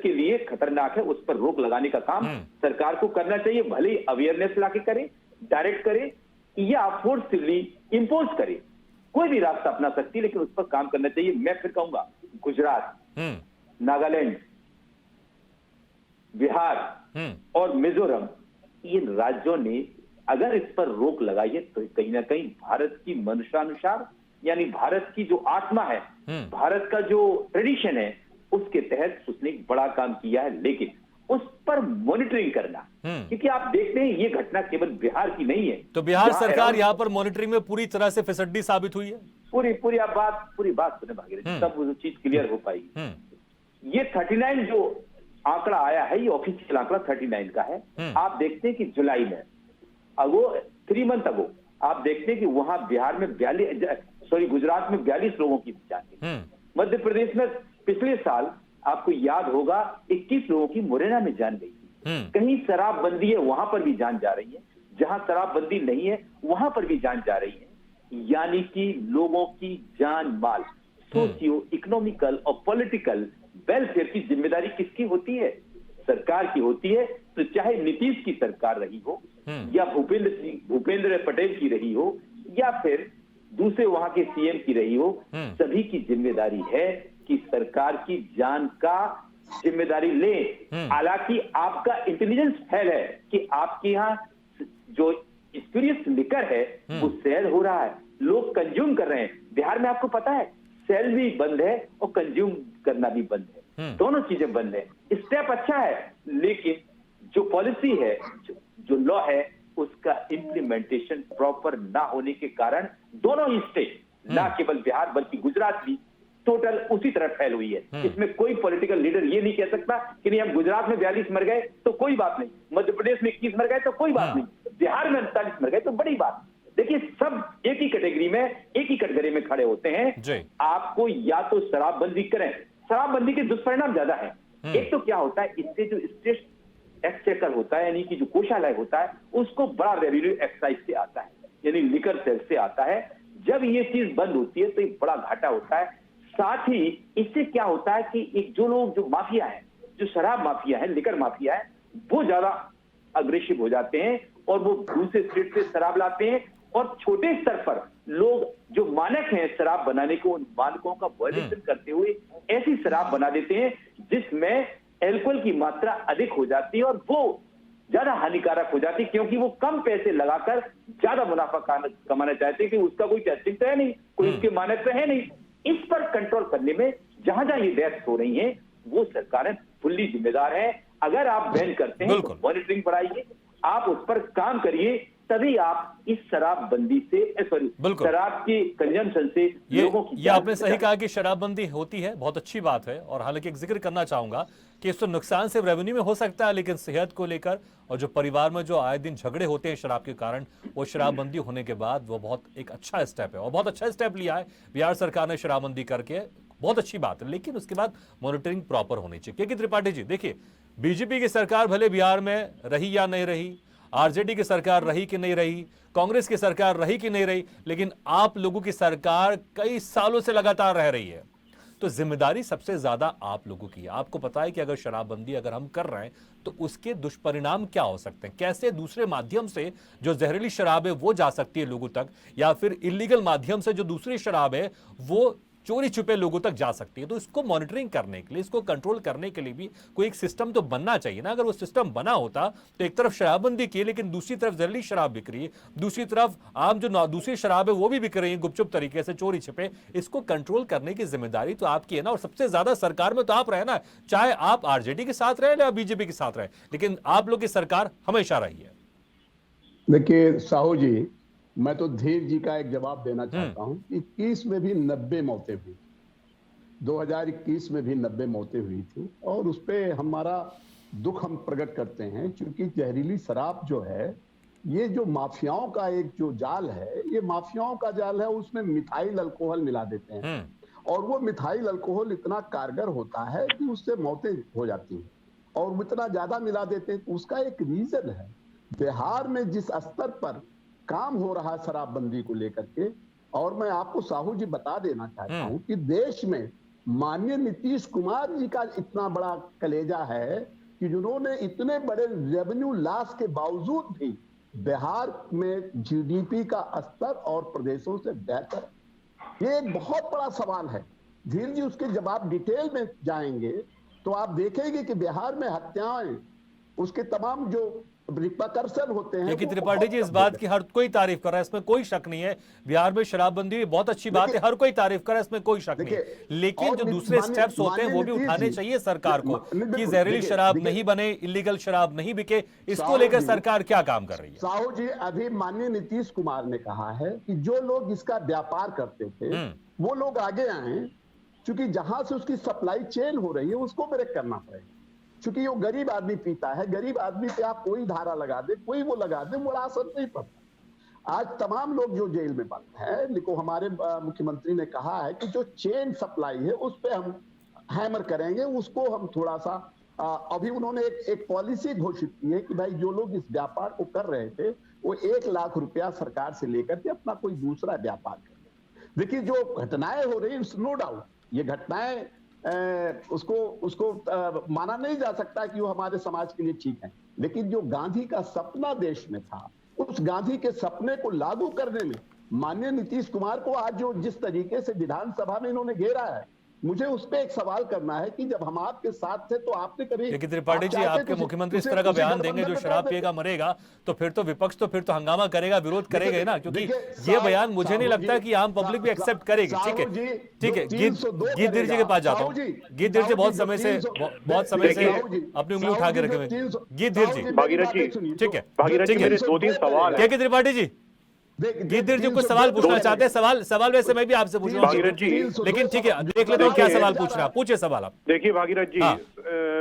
के लिए खतरनाक है, उस पर रोक लगाने का काम सरकार को करना चाहिए। भले ही अवेयरनेस लाके करें, डायरेक्ट करें या फोर्सफुली इंपोज करें, कोई भी रास्ता अपना सकती है, लेकिन उस पर काम करना चाहिए। मैं फिर कहूंगा गुजरात, नागालैंड, बिहार और मिजोरम, इन राज्यों ने अगर इस पर रोक लगाई है तो कहीं ना कहीं भारत की मनुष्यानुसार, यानी भारत की जो आत्मा है, भारत का जो ट्रेडिशन है, उसके तहत उसने एक बड़ा काम किया है। लेकिन उस पर मॉनिटरिंग करना, क्योंकि आप देखते हैं ये घटना केवल बिहार की नहीं है। तो बिहार सरकार यहाँ पर मॉनिटरिंग में पूरी तरह से फिसड्डी साबित हुई है। पूरी बात सुने भागीरथ, तब वो चीज क्लियर हो पाएगी। ये 39 जो आंकड़ा आया है, ये ऑफिशियल आंकड़ा 39 का है। आप देखते हैं कि जुलाई में 3 मंथ अगो आप देखते हैं कि वहां बिहार में गुजरात में 42 लोगों की जान गई, मध्य प्रदेश में पिछले साल आपको याद होगा 21 लोगों की मुरैना में जान गई थी। कहीं शराबबंदी है वहां पर भी जान जा रही है, जहां शराबबंदी नहीं है वहां पर भी जान जा रही है। यानी कि लोगों की जान माल, सोशियो इकोनॉमिकल और पॉलिटिकल वेलफेयर की जिम्मेदारी किसकी होती है? सरकार की होती है। तो चाहे नीतीश की सरकार रही हो या भूपेंद्र पटेल की रही हो या फिर दूसरे वहां के सीएम की रही हो, सभी की जिम्मेदारी है कि सरकार की जान का जिम्मेदारी ले। हालांकि आपका इंटेलिजेंस फेल है कि आपके यहाँ जो स्पिरियस लिकर है वो सेल हो रहा है, लोग कंज्यूम कर रहे हैं। बिहार में आपको पता है सेल भी बंद है और कंज्यूम करना भी बंद है, दोनों चीजें बंद है। स्टेप अच्छा है, लेकिन जो पॉलिसी है, जो लॉ है, उसका इम्प्लीमेंटेशन प्रॉपर ना होने के कारण दोनों ही स्टेट, ना केवल बिहार बल्कि गुजरात भी टोटल उसी तरह फैल हुई है। इसमें कोई पॉलिटिकल लीडर ये नहीं कह सकता कि नहीं हम गुजरात में 42 मर गए तो कोई बात नहीं, मध्य प्रदेश में 21 मर गए तो कोई बात नहीं, बिहार में 39 मर गए तो बड़ी बात। देखिए सब एक ही कैटेगरी में, एक ही कटघरे में खड़े होते हैं। आपको या तो शराबबंदी करें, शराबबंदी के दुष्परिणाम ज्यादा है। एक तो क्या होता है, इससे जो स्टेट एक्सचेकर होता है, यानी कि जो कोषालय होता है, उसको बड़ा रेवेन्यू एक्साइज से आता है, यानी लिकर सेल से आता है। जब ये चीज बंद होती है तो एक बड़ा घाटा होता है। साथ ही इससे क्या होता है कि एक जो लोग जो माफिया है, जो शराब माफिया है, लिकर माफिया है, वो ज्यादा अग्रेसिव हो जाते हैं और वो दूसरे स्टेट से शराब लाते हैं और छोटे स्तर पर लोग जो मानक हैं शराब बनाने को, उन मानकों का वायलेशन करते हुए ऐसी शराब बना देते हैं जिसमें एल्कोहल की मात्रा अधिक हो जाती है और वो ज्यादा हानिकारक हो जाती है, क्योंकि वो कम पैसे लगाकर ज्यादा मुनाफा कमाना चाहते हैं कि उसका कोई टेस्टिंग तो है नहीं, कोई उसके मानक तो है नहीं। इस पर कंट्रोल करने में जहां जहां ये डेथ्स हो रही हैं वो सरकारें फुल्ली जिम्मेदार है। अगर आप बैन करते हैं तो मॉनिटरिंग बढ़ाइए, आप उस पर काम करिए, तभी आप इस शराबबंदी से, सॉरी, शराब के कंजम्पशन से लोगों की। ये आपने सही कहा कि शराबबंदी होती है, बहुत अच्छी बात है। और हालांकि एक जिक्र करना चाहूंगा कि इससे नुकसान सिर्फ रेवेन्यू में हो सकता है, लेकिन सेहत को लेकर और जो परिवार में जो आए दिन झगड़े होते हैं शराब के कारण, वो शराबबंदी होने के बाद वो बहुत एक अच्छा स्टेप है और बहुत अच्छा स्टेप लिया है बिहार सरकार ने शराबबंदी करके, बहुत अच्छी बात है। लेकिन उसके बाद मॉनिटरिंग प्रॉपर होनी चाहिए। क्योंकि त्रिपाठी जी देखिए, बीजेपी की सरकार भले बिहार में रही या नहीं रही, आरजेडी की सरकार रही कि नहीं रही, कांग्रेस की सरकार रही कि नहीं रही, लेकिन आप लोगों की सरकार कई सालों से लगातार रह रही है। तो जिम्मेदारी सबसे ज्यादा आप लोगों की है। आपको पता है कि अगर शराबबंदी अगर हम कर रहे हैं तो उसके दुष्परिणाम क्या हो सकते हैं, कैसे दूसरे माध्यम से जो जहरीली शराब है वो जा सकती है लोगों तक, या फिर इलीगल माध्यम से जो दूसरी शराब है वो चोरी छुपे लोगों तक जा सकती है। तो इसको मॉनिटरिंग करने के लिए, इसको कंट्रोल करने के लिए भी कोई एक सिस्टम तो बनना चाहिए ना। अगर वो सिस्टम बना होता तो एक तरफ शराबबंदी की, लेकिन दूसरी तरफ जहरीली शराब बिक रही है, दूसरी तरफ आम जो दूसरी शराब है वो भी बिक रही है गुपचुप तरीके से, चोरी छिपे। इसको कंट्रोल करने की जिम्मेदारी तो आपकी है ना। और सबसे ज्यादा सरकार में तो आप रहे ना, चाहे आप आरजेडी के साथ रहे या बीजेपी के साथ रहे, लेकिन आप लोग की सरकार हमेशा रही है। देखिए साहू जी, मैं तो धीर जी का एक जवाब देना चाहता हूं कि 21 में भी 90 मौतें हुई, 2021 में भी 90 मौतें हुई थी और उस पे हमारा दुख हम प्रकट करते हैं। क्योंकि जहरीली शराब जो है, ये जो माफियाओं का एक जो जाल है, ये माफियाओं का जाल है, उसमें मिथाइल अल्कोहल मिला देते हैं और वो मिथाइल अल्कोहल इतना कारगर होता है कि उससे मौतें हो जाती हैं और वो इतना ज्यादा मिला देते हैं। उसका एक रीजन है, बिहार में जिस स्तर पर काम हो रहा है शराबबंदी को लेकर के, और मैं आपको साहू जी बता देना चाहता हूं कि देश में माननीय नीतीश कुमार जी का इतना बड़ा कलेजा है कि जिन्होंने इतने बड़े रेवेन्यू लॉस के बावजूद भी बिहार में जीडीपी का स्तर और प्रदेशों से बेहतर, ये एक बहुत बड़ा सवाल है। धीर जी, उसके जब आप डिटेल में जाएंगे तो आप देखेंगे कि बिहार में हत्याएं, उसके तमाम जो रिपरकशन होते हैं। लेकिन त्रिपाठी जी, इस बात की हर कोई तारीफ कर रहा है, इसमें कोई शक नहीं है। बिहार में शराबबंदी हुई, बहुत अच्छी बात है, हर कोई तारीफ कर रहा है, इसमें कोई शक नहीं है। लेकिन जो दूसरे स्टेप्स होते हैं वो भी उठाने चाहिए सरकार को कि जहरीली शराब नहीं बने, इलीगल शराब नहीं बिके। इसको लेकर सरकार क्या काम कर रही है? साहू जी, अभी माननीय नीतीश कुमार ने कहा है कि जो लोग इसका व्यापार करते थे वो लोग आगे आए, क्योंकि जहां से उसकी सप्लाई चेन हो रही है उसको ब्रेक करना पड़ेगा। क्योंकि वो गरीब आदमी पीता है, गरीब आदमी पे आप कोई धारा लगा दे, कोई वो लगा दे, बड़ा असर नहीं पड़ता। आज तमाम लोग जो जेल में बंद हैं, देखो हमारे मुख्यमंत्री ने कहा है कि जो चेन सप्लाई है उस पे हम हैमर करेंगे, उसको हम थोड़ा सा अभी उन्होंने एक पॉलिसी घोषित की है कि भाई जो लोग इस व्यापार को कर रहे थे वो 1 लाख रुपया सरकार से लेकर के अपना कोई दूसरा व्यापार कर। देखिए जो घटनाएं हो रही, नो डाउट ये घटनाएं उसको माना नहीं जा सकता कि वो हमारे समाज के लिए ठीक है, लेकिन जो गांधी का सपना देश में था, उस गांधी के सपने को लागू करने में माननीय नीतीश कुमार को आज जो जिस तरीके से विधानसभा में इन्होंने घेरा है, मुझे उस पे एक सवाल करना है कि जब हम आपके साथ थे तो आपने कभी, लेकिन त्रिपाठी जी आपके मुख्यमंत्री इस तरह का बयान देंगे जो शराब पिएगा मरेगा, तो फिर तो विपक्ष तो फिर तो हंगामा करेगा, विरोध करेगा ही ना, क्योंकि ये बयान मुझे नहीं लगता कि आम पब्लिक भी एक्सेप्ट करेगी। ठीक है, ठीक है, गीदर जी के पास जाता हूँ। गीदर जी बहुत समय से अपनी उंगली उठा के रखे हुए। गीदर जी, भागीरथ जी, ठीक है, भागीरथ जी, मेरे 2-3 सवाल के त्रिपाठी जी, गीदर जी कुछ सवाल पूछना चाहते हैं। सवाल वैसे मैं भी आपसे पूछूंगा, भागीरथ जी, लेकिन ठीक है देख लेता हूँ क्या सवाल पूछना, पूछे सवाल आप। देखिए भागीरथ जी, हाँ।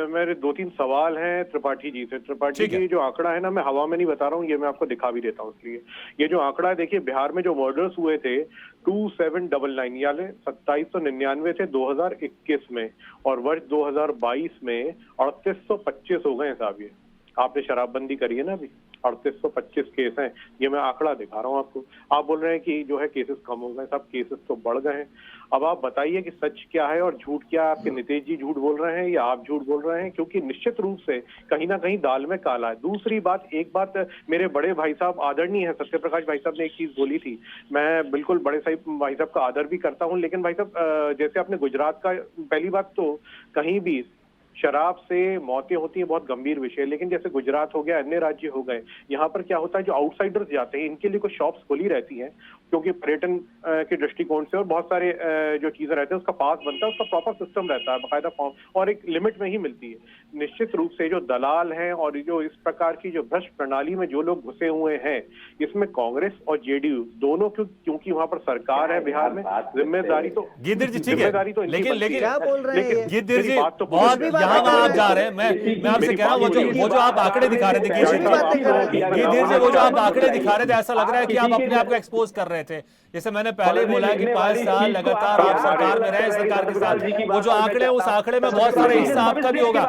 मेरे 2-3 सवाल हैं त्रिपाठी जी से। त्रिपाठी जी, जो आंकड़ा है ना, मैं हवा में नहीं बता रहा हूँ, ये मैं आपको दिखा भी देता हूँ। इसलिए ये जो आंकड़ा है, देखिए बिहार में जो मर्डर्स हुए थे 2799 यानी 2799 थे 2021 में, और वर्ष 2022 में 3825 हो गए साहब। ये आपने शराबबंदी करी है ना, अभी 3825 केस हैं, ये मैं आंकड़ा दिखा रहा हूँ आपको। आप बोल रहे हैं कि जो है केसेस कम हो गए, सब केसेस तो बढ़ गए हैं। अब आप बताइए कि सच क्या है और झूठ क्या है। आपके नीतीश जी झूठ बोल रहे हैं या आप झूठ बोल रहे हैं? क्योंकि निश्चित रूप से कहीं ना कहीं दाल में काला है। दूसरी बात, एक बात मेरे बड़े भाई साहब आदरणीय है सत्यप्रकाश भाई साहब ने एक चीज बोली थी, मैं बिल्कुल बड़े भाई साहब का आदर भी करता हूँ, लेकिन भाई साहब जैसे आपने गुजरात का, पहली बात तो कहीं भी शराब से मौतें होती हैं, बहुत गंभीर विषय, लेकिन जैसे गुजरात हो गया, अन्य राज्य हो गए, यहाँ पर क्या होता है, जो आउटसाइडर्स जाते हैं इनके लिए कुछ शॉप्स खुली रहती हैं, क्योंकि पर्यटन के दृष्टिकोण से और बहुत सारे जो चीजें रहते हैं उसका पास बनता है, उसका प्रॉपर सिस्टम रहता है, बाकायदा फॉर्म, और एक लिमिट में ही मिलती है। निश्चित रूप से जो दलाल हैं और जो इस प्रकार की जो भ्रष्ट प्रणाली में जो लोग घुसे हुए हैं, इसमें कांग्रेस और जेडीयू दोनों, क्योंकि वहां पर सरकार है बिहार में, जिम्मेदारी तो गीदर जी ठीक है, लेकिन क्या बोल रहे हैं गीदर जी बहुत यहाँ आप जा रहे हैं, मैं आपसे कह रहा हूँ वो जो आप आंकड़े दिखा रहे थे गीदर जी, वो जो आप आंकड़े दिखा रहे थे, ऐसा लग रहा है कि आप अपने आप को एक्सपोज कर रहे थे। जैसे मैंने पहले बोला कि 5 साल लगातार आप सरकार में रहे, सरकार के साथ वो जो आंकड़े, उस आंकड़े में बहुत सारा हिस्सा आपका भी होगा।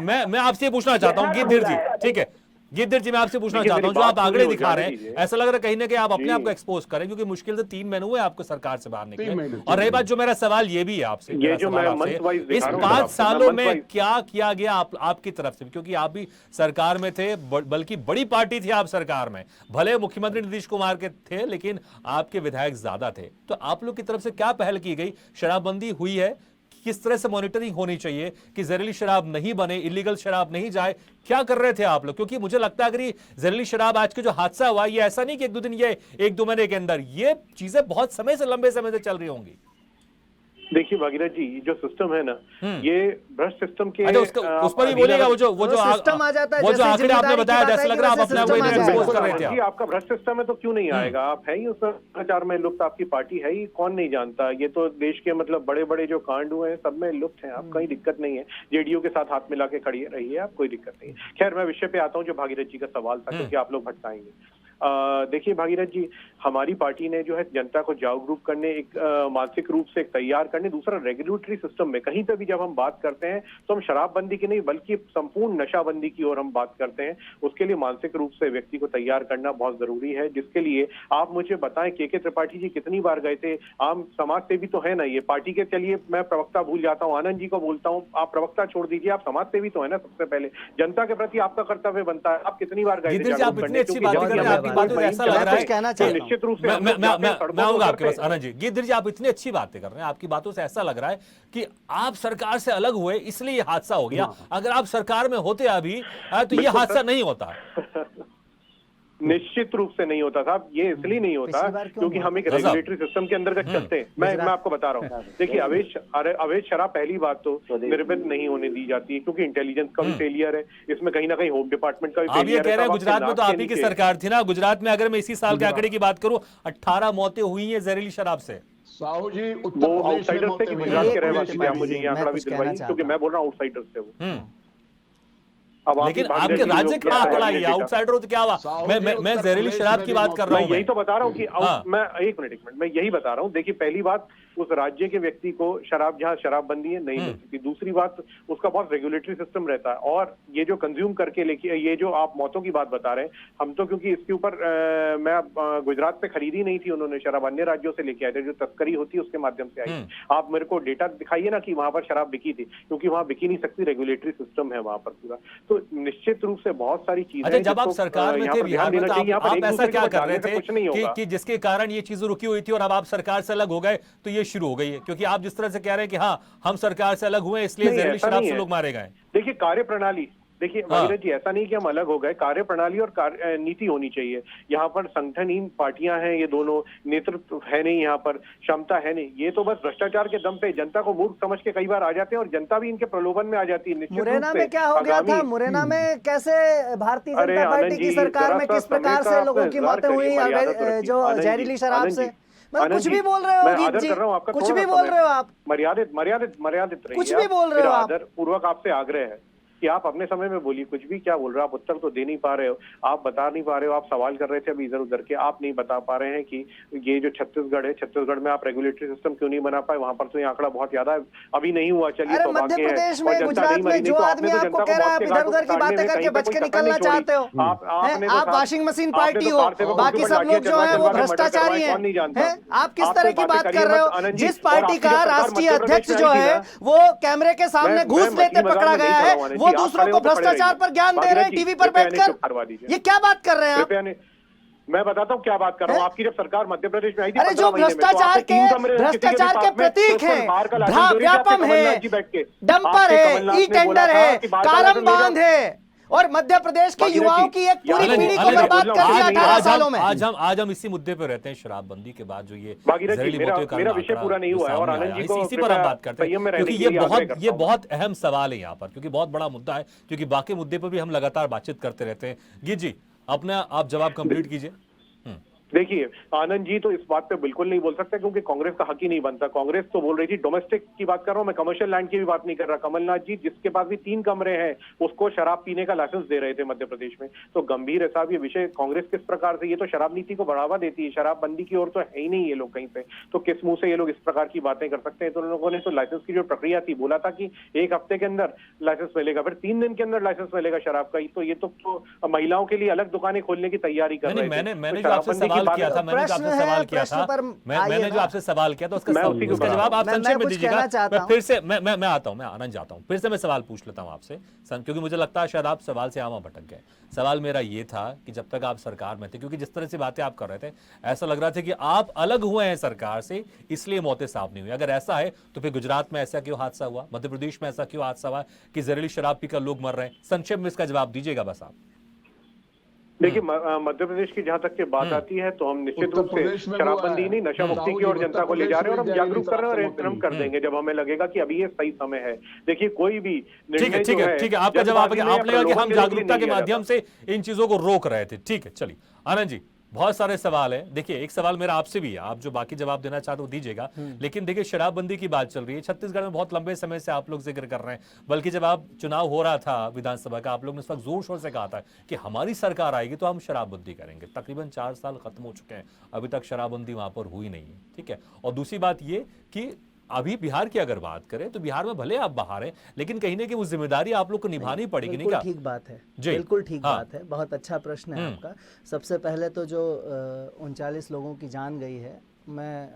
मैं आपसे ये पूछना चाहता हूँ गीदर जी, ठीक है गीदर जी, मैं आपसे पूछना चाहता हूँ, जो आप आंकड़े दिखा रहे हैं, ऐसा लग रहा है कहीं ना कहीं आप अपने आप को एक्सपोज करें, क्योंकि मुश्किल से 3 महीने हुए आपको सरकार से बाहर निकले। और रही बात, जो मेरा सवाल ये भी है आपसे, इस 5 सालों में क्या किया गया आपकी तरफ से, क्योंकि आप भी सरकार में थे, बल्कि बड़ी पार्टी थी आप सरकार में, भले मुख्यमंत्री नीतीश कुमार के थे, लेकिन आपके विधायक ज्यादा थे, तो आप लोग की तरफ से क्या पहल की गई? शराबबंदी हुई है, किस तरह से मॉनिटरिंग होनी चाहिए कि जहरीली शराब नहीं बने, इलीगल शराब नहीं जाए, क्या कर रहे थे आप लोग? क्योंकि मुझे लगता है अगर ये जहरीली शराब आज के जो हादसा हुआ, ये ऐसा नहीं कि 1-2 दिन, ये 1-2 महीने के अंदर, ये चीजें बहुत समय से, लंबे समय से चल रही होंगी। देखिए भागीरथ जी, जो सिस्टम है ना, ये भ्रष्ट सिस्टम के उस पर ही बोलिएगा, वो जो सिस्टम आ जाता है, वो जो आंकड़े आपने बताया, जैसे लग रहा है आप अपने आप को एक्सपोज कर रहे थे। आपका भ्रष्ट सिस्टम है तो क्यों नहीं आएगा? आप है ही उस भ्रष्टाचार में लुप्त, आपकी पार्टी है ही, कौन नहीं जानता? ये तो देश के मतलब बड़े बड़े जो कांड हुए हैं सब में लुप्त है, आप कहीं दिक्कत नहीं है। जेडीयू के साथ हाथ मिला के खड़ी रही है आप, कोई दिक्कत नहीं है। खैर, मैं विषय पे आता हूँ जो भागीरथ जी का सवाल था, क्योंकि आप लोग भटकाएंगे। देखिए भागीरथ जी, हमारी पार्टी ने जो है जनता को जागरूक करने, एक मानसिक रूप से तैयार करने, दूसरा रेगुलेटरी सिस्टम में कहीं पे भी जब हम बात करते हैं तो हम शराबबंदी की नहीं बल्कि संपूर्ण नशाबंदी की ओर हम बात करते हैं। उसके लिए मानसिक रूप से व्यक्ति को तैयार करना बहुत जरूरी है, जिसके लिए आप मुझे बताएं के त्रिपाठी जी कितनी बार गए थे? आम समाज सेवी तो है ना ये पार्टी के, चलिए मैं प्रवक्ता भूल जाता हूँ, आनंद जी को बोलता हूँ, आप प्रवक्ता छोड़ दीजिए, आप समाज सेवी तो है ना। सबसे पहले जनता के प्रति आपका कर्तव्य बनता है। आप कितनी बार गए थे? ऐसा लग रहा है, कहना चाहिए निश्चित रूप से मैं आऊंगा आपके पास। आनंद जी, गीदर जी, आप इतनी अच्छी बातें कर रहे हैं, आपकी बातों से ऐसा लग रहा है कि आप सरकार से अलग हुए इसलिए ये हादसा हो गया। अगर आप सरकार में होते अभी तो ये हादसा नहीं होता। निश्चित रूप से नहीं होता साहब, ये इसलिए नहीं होता क्योंकि हम एक रेगुलेटरी सिस्टम के अंदर चलते हैं। मैं आपको बता रहा हूँ, देखिए अवैध शराब पहली बात तो निर्मित नहीं होने दी जाती है, क्योंकि इंटेलिजेंस का भी फेलियर है इसमें, कहीं ना कहीं होम डिपार्टमेंट का भी फेलियर है। आप ये कह रहे हैं गुजरात में तो आप ही की सरकार थी ना? गुजरात में अगर मैं इसी साल के आंकड़े की बात करूं, 18 मौतें हुई हैं जहरीली शराब से। साहू जी, वो आउटसाइडर से, गुजरात के रहवासी, मुझे ये आंकड़ा भी दिलवाइए, क्योंकि मैं बोल रहा हूँ आउटसाइडर से। वो अब लेकिन आपकी आपके भागीदारी राज्य जो क्या है, आंकड़ा है, डेटा। आउटसाइडर हो तो क्या हुआ? साहू मैं जी, मैं उत्तर जहरीली प्रदेश शराब में की भी बात कर रहा मैं हूं। यही तो बता रहा हूँ कि हाँ। मैं एक मिनट मैं यही बता रहा हूँ। देखिए, पहली बात, उस राज्य के व्यक्ति को शराब जहाँ शराबबंदी है नहीं मिल सकती। दूसरी बात, उसका बहुत रेगुलेटरी सिस्टम रहता है। और ये जो कंज्यूम करके लेके, ये जो आप मौतों की बात बता रहे हैं, हम तो क्योंकि इसके ऊपर मैं गुजरात से खरीदी नहीं थी उन्होंने शराब, अन्य राज्यों से लेके आए थे, जो तस्करी होती है उसके माध्यम से आई थी। आप मेरे को डेटा दिखाइए ना कि वहां पर शराब बिकी थी, क्योंकि वहां बिकी नहीं सकती, रेगुलेटरी सिस्टम है वहां पर पूरा। तो निश्चित रूप से बहुत सारी चीजें। अच्छा, जब आप सरकार में थे बिहार में, तो आप ऐसा क्या कर रहे थे कुछ नहीं होगा कि जिसके कारण ये चीजें रुकी हुई थी और अब आप सरकार से अलग हो गए तो ये शुरू हो गई है? क्योंकि आप जिस तरह से कह रहे हैं कि हाँ हम सरकार से अलग हुए इसलिए नहीं, जहरीली ऐसा शराब नहीं से है। लोग मारे गए। देखिए, कार्यप्रणाली, देखिए हाँ। भागीरथ जी, ऐसा नहीं कि हम अलग हो गए। कार्यप्रणाली और नीति होनी चाहिए। यहाँ पर संगठनहीन पार्टियां हैं ये दोनों, नेतृत्व है नहीं, यहाँ पर क्षमता है नहीं। ये तो बस भ्रष्टाचार के दम पे जनता को मूर्ख समझ के कई बार आ जाते हैं, और जनता भी इनके प्रलोभन में आ जाती है। निश्चित रूप मुरैना से में क्या हो गया था? मुरैना में कैसे भारतीय जनता पार्टी की सरकार में किस प्रकार से लोगों की मौतें हुई जो जहरीली शराब से? मतलब कुछ भी बोल रहे हो गीत जी, कुछ भी बोल रहे हो आप। मर्यादित रहिए। कुछ भी बोल रहे हो आप। आदर पूर्वक आपसे आग्रह है कि आप अपने समय में बोलिए। कुछ भी क्या बोल रहे हो आप? उत्तर तो दे नहीं पा रहे हो, आप बता नहीं पा रहे हो। आप सवाल कर रहे थे अभी इधर उधर के, आप नहीं बता पा रहे हैं कि ये जो छत्तीसगढ़ है, छत्तीसगढ़ में आप रेगुलेटरी सिस्टम क्यों नहीं बना पाए? वहां पर तो ये आंकड़ा बहुत ज्यादा है, अभी नहीं हुआ। चलिए, अरे मध्य प्रदेश में, गुजरात में जो आदमी आपको कह रहा है इधर उधर की बातें करके बच के निकलना चाहते हो, आप वॉशिंग मशीन पार्टी हो, बाकी सब लोग जो है वो भ्रष्टाचारी हैं। आप किस तरह की बात कर रहे हो? जिस पार्टी का राष्ट्रीय अध्यक्ष जो है वो कैमरे के सामने घूस लेते पकड़ा गया है, वो दूसरों को भ्रष्टाचार पर ज्ञान दे रहे हैं टीवी पर बैठकर। ये क्या बात कर रहे हैं आप? मैं बताता हूँ क्या बात कर रहा हूँ। आपकी जब सरकार मध्य प्रदेश में आई थी, अरे जो भ्रष्टाचार के प्रतीक हैं, व्यापम है, डंपर है, ई टेंडर है, कारम बांध है, और मध्य प्रदेश के युवाओं की एक पूरी पीढ़ी को बर्बाद कर दिया 18 सालों में। आज हम इसी मुद्दे पर रहते हैं, शराबबंदी के बाद जो ये मेरा विषय पूरा नहीं हुआ है, और आनंद जी को इसी पर हम बात करते हैं, क्योंकि ये बहुत अहम सवाल है यहाँ पर, क्योंकि बहुत बड़ा मुद्दा है, क्योंकि बाकी मुद्दे पर भी हम लगातार बातचीत करते रहते हैं। गीत जी, अपना आप जवाब कंप्लीट कीजिए। देखिए, आनंद जी तो इस बात पे बिल्कुल नहीं बोल सकते, क्योंकि कांग्रेस का हक ही नहीं बनता। कांग्रेस तो बोल रही थी डोमेस्टिक की बात कर रहा हूं मैं, कमर्शियल लैंड की भी बात नहीं कर रहा। कमलनाथ जी, जिसके पास भी 3 कमरे हैं, उसको शराब पीने का लाइसेंस दे रहे थे मध्य प्रदेश में। तो गंभीर है साहब ये विषय। कांग्रेस किस प्रकार से, ये तो शराब नीति को बढ़ावा देती है, शराबबंदी की ओर तो है ही नहीं ये लोग कहीं पे। तो किस मुंह से ये लोग इस प्रकार की बातें कर सकते हैं? तो लोगों ने तो लाइसेंस की जो प्रक्रिया थी, बोला था कि 1 हफ्ते के अंदर लाइसेंस मिलेगा, फिर 3 दिन के अंदर लाइसेंस मिलेगा शराब का। तो ये तो महिलाओं के लिए अलग दुकानें खोलने की तैयारी कर रहे थे। मैंने जो आपसे सवाल किया था, मैंने जो आपसे सवाल किया था उसका जवाब आप संक्षेप में दीजिएगा। मैं फिर से मैं आता हूं, मैं आनंद जाता हूं, फिर से मैं सवाल पूछ लेता हूं आपसे, क्योंकि मुझे लगता है शायद आप सवाल से आमा भटक गए। सवाल मेरा ये था कि जब तक आप सरकार में थे, क्योंकि जिस तरह से बातें आप कर रहे थे, ऐसा लग रहा था कि आप अलग हुए हैं सरकार से, इसलिए मौतें साफ नहीं हुई। अगर ऐसा है तो फिर गुजरात में ऐसा क्यों हादसा हुआ, मध्य प्रदेश में ऐसा क्यों हादसा हुआ कि जहरीली शराब पीकर लोग मर रहे हैं? संक्षेप में इसका जवाब दीजिएगा बस आप। देखिए, मध्य प्रदेश की जहां तक की बात आती है, तो हम निश्चित रूप से शराबबंदी नहीं, नशा मुक्ति की ओर जनता को ले जा रहे हैं, और हम जागरूक कर रहे हैं, और हम कर देंगे जब हमें लगेगा कि अभी ये सही समय है। देखिए, कोई भी ठीक है, आपका जवाब आपने कि हम जागरूकता के माध्यम से इन चीजों को रोक रहे थे। ठीक है, चलिए आनंद जी, बहुत सारे सवाल है। देखिए, एक सवाल मेरा आपसे भी है, आप जो बाकी जवाब देना चाहते हो दीजिएगा, लेकिन देखिए शराबबंदी की बात चल रही है छत्तीसगढ़ में, बहुत लंबे समय से आप लोग जिक्र कर रहे हैं, बल्कि जब आप चुनाव हो रहा था विधानसभा का, आप लोग ने इस वक्त जोर शोर से कहा था कि हमारी सरकार आएगी तो हम शराबबंदी करेंगे। तकरीबन 4 साल खत्म हो चुके हैं, अभी तक शराबबंदी वहां पर हुई नहीं है। ठीक है, और दूसरी बात ये कि अभी बिहार की अगर बात करें तो बिहार में भले आप बाहर हैं, लेकिन कहीं ना कहीं वो जिम्मेदारी आप लोग को निभानी पड़ेगी, नहीं क्या? ठीक बात है, बिल्कुल ठीक बात है। बहुत अच्छा प्रश्न है आपका। सबसे पहले तो जो 39 लोगों की जान गई है, मैं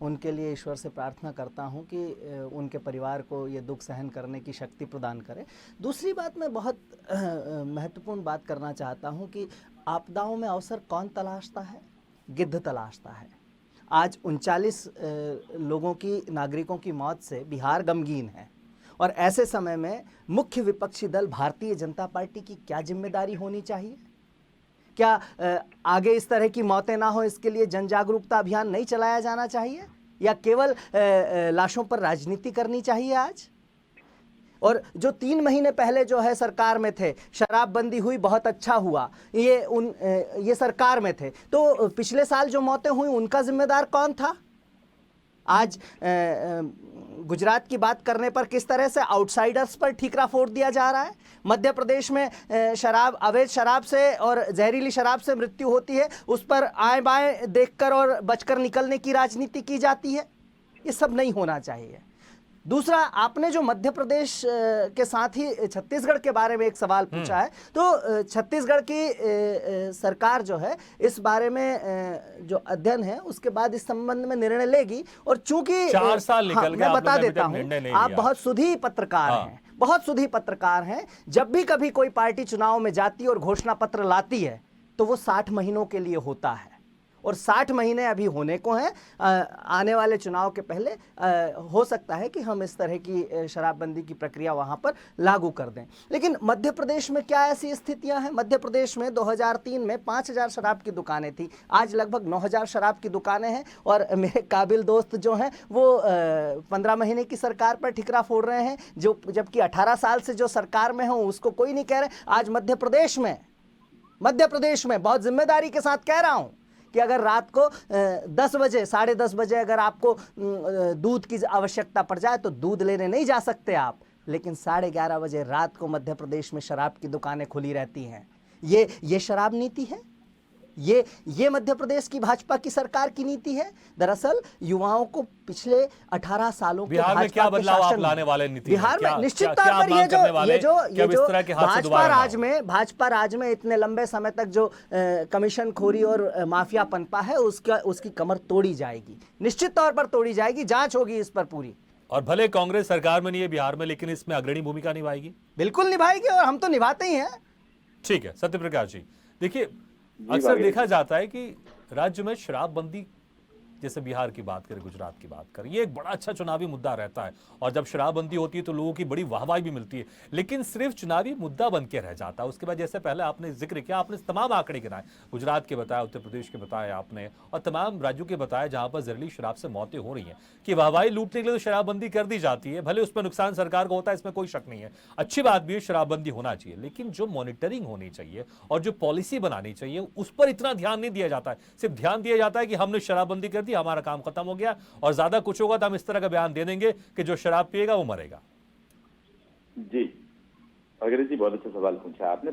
उनके लिए ईश्वर से प्रार्थना करता हूं कि उनके परिवार को ये दुख सहन करने की शक्ति प्रदान करे। दूसरी बात, मैं बहुत महत्वपूर्ण बात करना चाहता हूं कि आपदाओं में अवसर कौन तलाशता है? गिद्ध तलाशता है। आज 39 लोगों की, नागरिकों की मौत से बिहार गमगीन है, और ऐसे समय में मुख्य विपक्षी दल भारतीय जनता पार्टी की क्या जिम्मेदारी होनी चाहिए? क्या आगे इस तरह की मौतें ना हो इसके लिए जन जागरूकता अभियान नहीं चलाया जाना चाहिए, या केवल लाशों पर राजनीति करनी चाहिए आज? और जो 3 महीने पहले जो है सरकार में थे, शराबबंदी हुई, बहुत अच्छा हुआ, ये सरकार में थे, तो पिछले साल जो मौतें हुई उनका जिम्मेदार कौन था? आज गुजरात की बात करने पर किस तरह से आउटसाइडर्स पर ठीकरा फोड़ दिया जा रहा है। मध्य प्रदेश में शराब, अवैध शराब से और जहरीली शराब से मृत्यु होती है, उस पर आए बाएं देखकर और बचकर निकलने की राजनीति की जाती है। ये सब नहीं होना चाहिए। दूसरा, आपने जो मध्य प्रदेश के साथ ही छत्तीसगढ़ के बारे में एक सवाल पूछा है, तो छत्तीसगढ़ की सरकार जो है इस बारे में जो अध्ययन है उसके बाद इस संबंध में निर्णय लेगी। और चूंकि 4 साल निकल गए, मैं बता आप लोगों ने देता अभी तक निर्णय हूँ, नहीं आप लिया। बहुत सुधी पत्रकार हैं, बहुत सुधी पत्रकार हैं। जब भी कभी कोई पार्टी चुनाव में जाती है और घोषणा पत्र लाती है तो वो 60 महीनों के लिए होता है, और 60 महीने अभी होने को हैं। आने वाले चुनाव के पहले हो सकता है कि हम इस तरह की शराबबंदी की प्रक्रिया वहां पर लागू कर दें। लेकिन मध्य प्रदेश में क्या ऐसी स्थितियां हैं? मध्य प्रदेश में 2003 में 5000 शराब की दुकानें थी, आज लगभग 9000 शराब की दुकानें हैं। और मेरे काबिल दोस्त जो हैं वो 15 महीने की सरकार पर ठिकरा फोड़ रहे हैं, जो जबकि 18 साल से जो सरकार में हो उसको कोई नहीं कह रहे। आज मध्य प्रदेश में बहुत जिम्मेदारी के साथ कह रहा हूं कि अगर रात को 10 बजे, 10:30 बजे अगर आपको दूध की आवश्यकता पड़ जाए तो दूध लेने नहीं जा सकते आप, लेकिन 11:30 बजे रात को मध्य प्रदेश में शराब की दुकानें खुली रहती हैं। ये शराब नीति है? ये मध्य प्रदेश की भाजपा की सरकार की नीति है? दरअसल युवाओं को पिछले 18 सालों के बिहार में क्या बदलाव आप लाने वाले नीति? बिहार में निश्चित तौर पर ये जो भाजपा राज में इतने लंबे समय तक जो कमीशन खोरी और माफिया पनपा है उसकी कमर तोड़ी जाएगी, निश्चित तौर पर तोड़ी जाएगी। जांच होगी इस पर पूरी। और भले कांग्रेस सरकार में नहीं है बिहार में, लेकिन इसमें अग्रणी भूमिका निभाएगी। बिल्कुल निभाएगी, और हम तो निभाते ही हैं। ठीक है सत्यप्रकाश जी, देखिए अक्सर देखा जाता है कि राज्य में शराबबंदी, जैसे बिहार की बात करें, गुजरात की बात करें, ये एक बड़ा अच्छा चुनावी मुद्दा रहता है। और जब शराबबंदी होती है तो लोगों की बड़ी वाहवाही भी मिलती है, लेकिन सिर्फ चुनावी मुद्दा बन के रह जाता है। उसके बाद जैसे पहले आपने जिक्र किया, आपने तमाम आंकड़े गिनाए, गुजरात के बताया, उत्तर प्रदेश के बताए आपने, और तमाम राज्यों के बताया जहां पर जहरीली शराब से मौतें हो रही हैं, कि वाहवाही लूटने के लिए तो शराबबंदी कर दी जाती है। भले उसमें नुकसान सरकार को होता है, इसमें कोई शक नहीं है, अच्छी बात भी है, शराबबंदी होना चाहिए, लेकिन जो मॉनिटरिंग होनी चाहिए और जो पॉलिसी बनानी चाहिए उस पर इतना ध्यान नहीं दिया जाता है। सिर्फ ध्यान दिया जाता है कि हमने शराबबंदी कर दी, हमारा काम खत्म हो गया, और ज्यादा कुछ होगा तो हम इस तरह का बयान दे देंगे कि जो शराब पिएगा वो मरेगा। जी अग्रज जी, बहुत अच्छा सवाल पूछा आपने।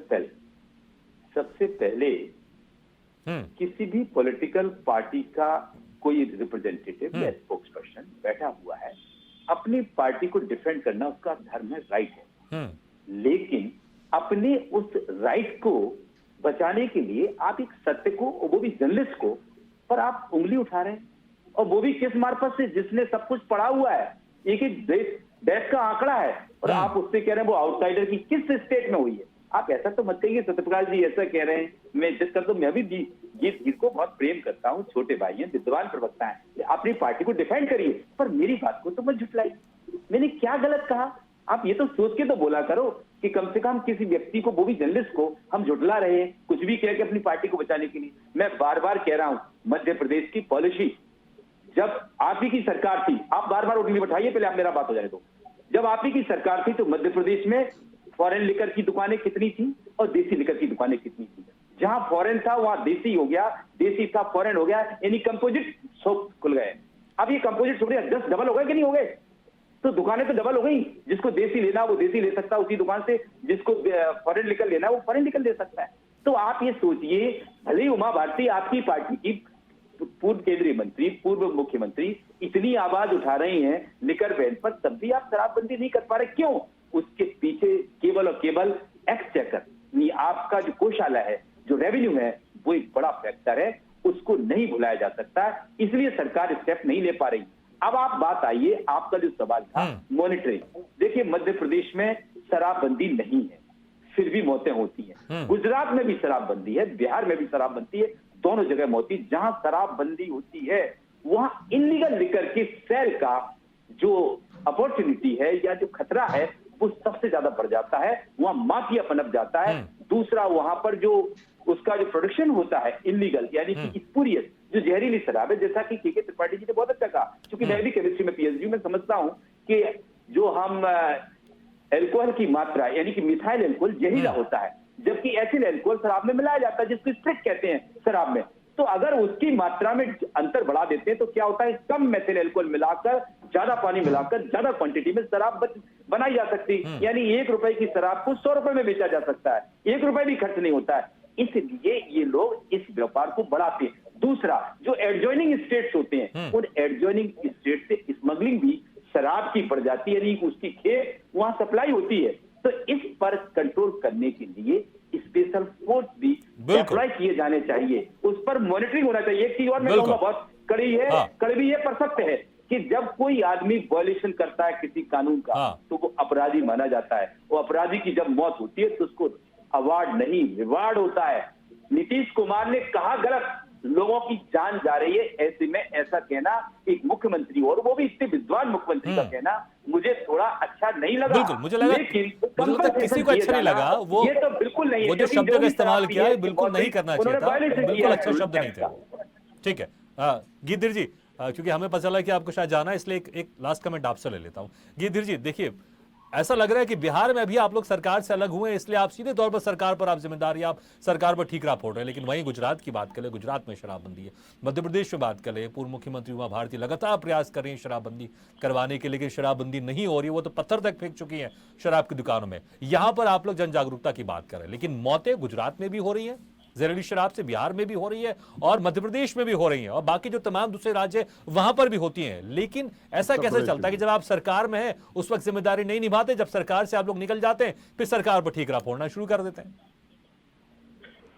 सबसे पहले किसी भी पॉलिटिकल पार्टी का कोई रिप्रेजेंटेटिव या स्पोक्स पर्सन बैठा हुआ है, अपनी पार्टी को डिफेंड करना उसका धर्म है, राइट है। लेकिन अपने उस राइट को बचाने के लिए आप एक सत्य को, वो भी जर्नलिस्ट को, पर आप उंगली उठा रहे हैं, और वो भी किस मार्फत से? जिसने सब कुछ पढ़ा हुआ है, एक देश का आंकड़ा है, और आप उससे कह रहे हैं वो आउटसाइडर की किस स्टेट में हुई है। आप ऐसा तो मत कहिए सत्यप्रकाश जी, ऐसा कह रहे हैं। मैं इज्जत करता हूं, मैं भी गीत को बहुत प्रेम करता हूं, छोटे भाई हैं, विद्वान प्रवक्ता हैं, अपनी पार्टी को डिफेंड करिए, पर मेरी बात को तो मत झुटलाइए। मैंने क्या गलत कहा? आप ये तो सोच के तो बोला करो कि कम से कम किसी व्यक्ति को, वो भी जर्नलिस्ट को, हम झुटला रहे हैं कुछ भी कह के अपनी पार्टी को बचाने के लिए। मैं बार बार कह रहा हूं, मध्य प्रदेश की पॉलिसी, जब आप ही की सरकार थी, आप बार बार उंगली उठाइए, पहले आप मेरा बात हो जाने दो। जब आप ही की सरकार थी तो मध्य प्रदेश में फॉरेन लिकर की दुकानें कितनी थी और देसी लिकर की दुकानें कितनी थी? जहां फॉरेन था वहां देसी हो गया, देसी था फॉरेन हो गया, यानी कंपोजिट शॉप खुल गए। अब ये कंपोजिट शॉप 10 डबल हो गए कि नहीं हो गए? तो दुकानें तो डबल हो गई। जिसको देसी लेना वो देसी ले सकता है उसी दुकान से, जिसको फॉरेन लिकर लेना वो फॉरेन लिकर ले सकता है। तो आप ये सोचिए, भले उमा भारती आपकी पार्टी की पूर्व केंद्रीय मंत्री, पूर्व मुख्यमंत्री इतनी आवाज उठा रही हैं लिकर बैन पर, तब भी आप शराबबंदी नहीं कर पा रहे, क्यों? उसके पीछे केवल और केवल एक्सचेकर, आपका जो कोषालय है, जो रेवेन्यू है, वो एक बड़ा फैक्टर है, उसको नहीं भुलाया जा सकता, इसलिए सरकार स्टेप नहीं ले पा रही। अब आप बात आइए, आपका जो सवाल था मॉनिटरिंग। देखिए मध्य प्रदेश में शराबबंदी नहीं है, फिर भी मौतें होती हैं। गुजरात में भी शराबबंदी है, बिहार में भी शराबबंदी है, दोनों जगह मौती। जहां शराबबंदी होती है वहां इलीगल लिकर के सेल का जो अपॉर्चुनिटी है या जो खतरा है वो सबसे ज्यादा बढ़ जाता है, वहां माफिया पनप जाता है। दूसरा, वहां पर जो उसका जो प्रोडक्शन होता है इलीगल, यानी कि स्पूरियस जो जहरीली शराब है, जैसा कि के त्रिपाठी जी ने बहुत अच्छा कहा, क्योंकि मैं भी केमिस्ट्री में पीएचडी में समझता हूं कि जो हम एल्कोहल की मात्रा, यानी कि मिथाइल एल्कोहल जहरीला होता है, जबकि एथिल एल्कोहल शराब में मिलाया जाता है, जिसको स्प्रिट कहते हैं शराब में। तो अगर उसकी मात्रा में अंतर बढ़ा देते हैं तो क्या होता है, कम मेथिल एल्कोहल मिलाकर ज्यादा पानी मिलाकर ज्यादा क्वांटिटी में शराब बनाई जा सकती, यानी 1 रुपए की शराब को 100 रुपए में बेचा जा सकता है, 1 रुपए भी खर्च नहीं होता है। इसलिए ये लोग इस व्यापार को बढ़ाते हैं। दूसरा, जो एडजॉइनिंग स्टेट्स होते हैं, उन एडजॉइनिंग स्टेट से स्मगलिंग भी शराब की बढ़ जाती है, यानी उसकी खेप वहां सप्लाई होती है। तो इस पर कंट्रोल करने के लिए स्पेशल फोर्स भी अप्लाई किए जाने चाहिए, उस पर मॉनिटरिंग होना चाहिए। एक चीज और मैं कहूंगा, बहुत कड़ी है, कड़वी है पर सत्य है कि जब कोई आदमी वायलेशन करता है किसी कानून का, तो वो अपराधी माना जाता है। वो अपराधी की जब मौत होती है तो उसको अवार्ड नहीं रिवार्ड होता है। नीतीश कुमार ने कहा गलत, लोगों की जान जा रही है, ऐसे में ऐसा कहना एक मुख्यमंत्री और वो भी इतने विद्वान मुख्यमंत्री का कहना मुझे थोड़ा अच्छा नहीं लगा। बिल्कुल, मुझे लगा, लेकिन किसी को अच्छा नहीं लगा, वो ये तो बिल्कुल नहीं, वो जो शब्द का इस्तेमाल किया है बिल्कुल नहीं करना चाहिए था, बिल्कुल अच्छा शब्द नहीं था। ठीक है, गीधर जी, क्योंकि हमें पता चला कि आपको शायद जाना है, इसलिए एक लास्ट कमेंट आपसे ले लेता हूं। गीधर जी, देखिए, ऐसा लग रहा है कि बिहार में अभी आप लोग सरकार से अलग हुए हैं, इसलिए आप सीधे तौर पर सरकार पर आप जिम्मेदारी, आप सरकार पर ठीकरा फोड़ रहे हैं। लेकिन वहीं गुजरात की बात करें, गुजरात में शराबबंदी है, मध्य प्रदेश में बात करें, पूर्व मुख्यमंत्री उमा भारती लगातार प्रयास कर रही हैं शराबबंदी करवाने के, लेकिन शराबबंदी नहीं हो रही है, वो तो पत्थर तक फेंक चुकी है शराब की दुकानों में। यहां पर आप लोग जन जागरूकता की बात कर रहे हैं, लेकिन मौतें गुजरात में भी हो रही है जहरीली शराब से, बिहार में भी हो रही है और मध्य प्रदेश में भी हो रही है, और बाकी जो तमाम दूसरे राज्य वहां पर भी होती हैं। लेकिन ऐसा कैसे चलता है कि जब आप सरकार में हैं उस वक्त जिम्मेदारी नहीं निभाते, जब सरकार से आप लोग निकल जाते हैं फिर सरकार पर ठीकरा फोड़ना शुरू कर देते हैं?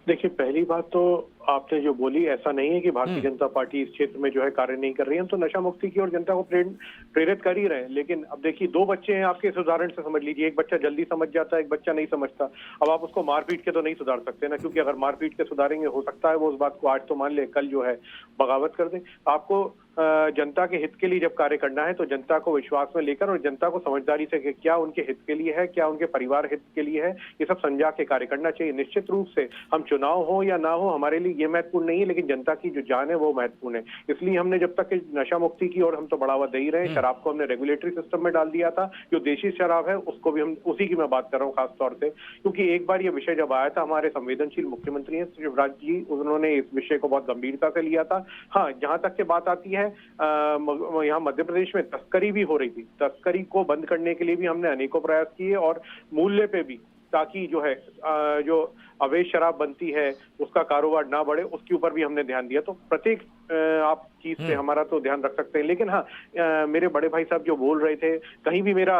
देखिए, पहली बात तो आपने जो बोली, ऐसा नहीं है कि भारतीय जनता पार्टी इस क्षेत्र में जो है कार्य नहीं कर रही है। हम तो नशा मुक्ति की ओर जनता को प्रेरित कर ही रहे हैं। लेकिन अब देखिए, 2 बच्चे हैं आपके, इस उदाहरण से समझ लीजिए, एक बच्चा जल्दी समझ जाता है, एक बच्चा नहीं समझता। अब आप उसको मारपीट के तो नहीं सुधार सकते ना, क्योंकि अगर मारपीट के सुधारेंगे, हो सकता है वो उस बात को आज तो मान ले, कल जो है बगावत कर दे। आपको जनता के हित के लिए जब कार्य करना है तो जनता को विश्वास में लेकर और जनता को समझदारी से कि क्या उनके हित के लिए है, क्या उनके परिवार हित के लिए है, ये सब समझा के कार्य करना चाहिए। निश्चित रूप से हम चुनाव हो या ना हो, हमारे लिए ये महत्वपूर्ण नहीं है, लेकिन जनता की जो जान है वो महत्वपूर्ण है। इसलिए हमने जब तक नशा मुक्ति की और हम तो बढ़ावा दे ही रहे हैं, शराब को हमने रेगुलेटरी सिस्टम में डाल दिया था। जो देशी शराब है उसको भी हम, उसी की मैं बात कर रहा हूँ खास तौर से, क्योंकि एक बार ये विषय जब आया था, हमारे संवेदनशील मुख्यमंत्री हैं शिवराज जी, उन्होंने इस विषय को बहुत गंभीरता से लिया था। हाँ, जहां तक की बात आती है, यहाँ मध्य प्रदेश में तस्करी भी हो रही थी, तस्करी को बंद करने के लिए भी हमने अनेकों प्रयास किए और मूल्य पे भी, ताकि जो है जो अवैध शराब बनती है उसका कारोबार ना बढ़े, उसके ऊपर भी हमने ध्यान दिया। तो प्रत्येक आप चीज से हमारा तो ध्यान रख सकते हैं। लेकिन हाँ, मेरे बड़े भाई साहब जो बोल रहे थे, कहीं भी मेरा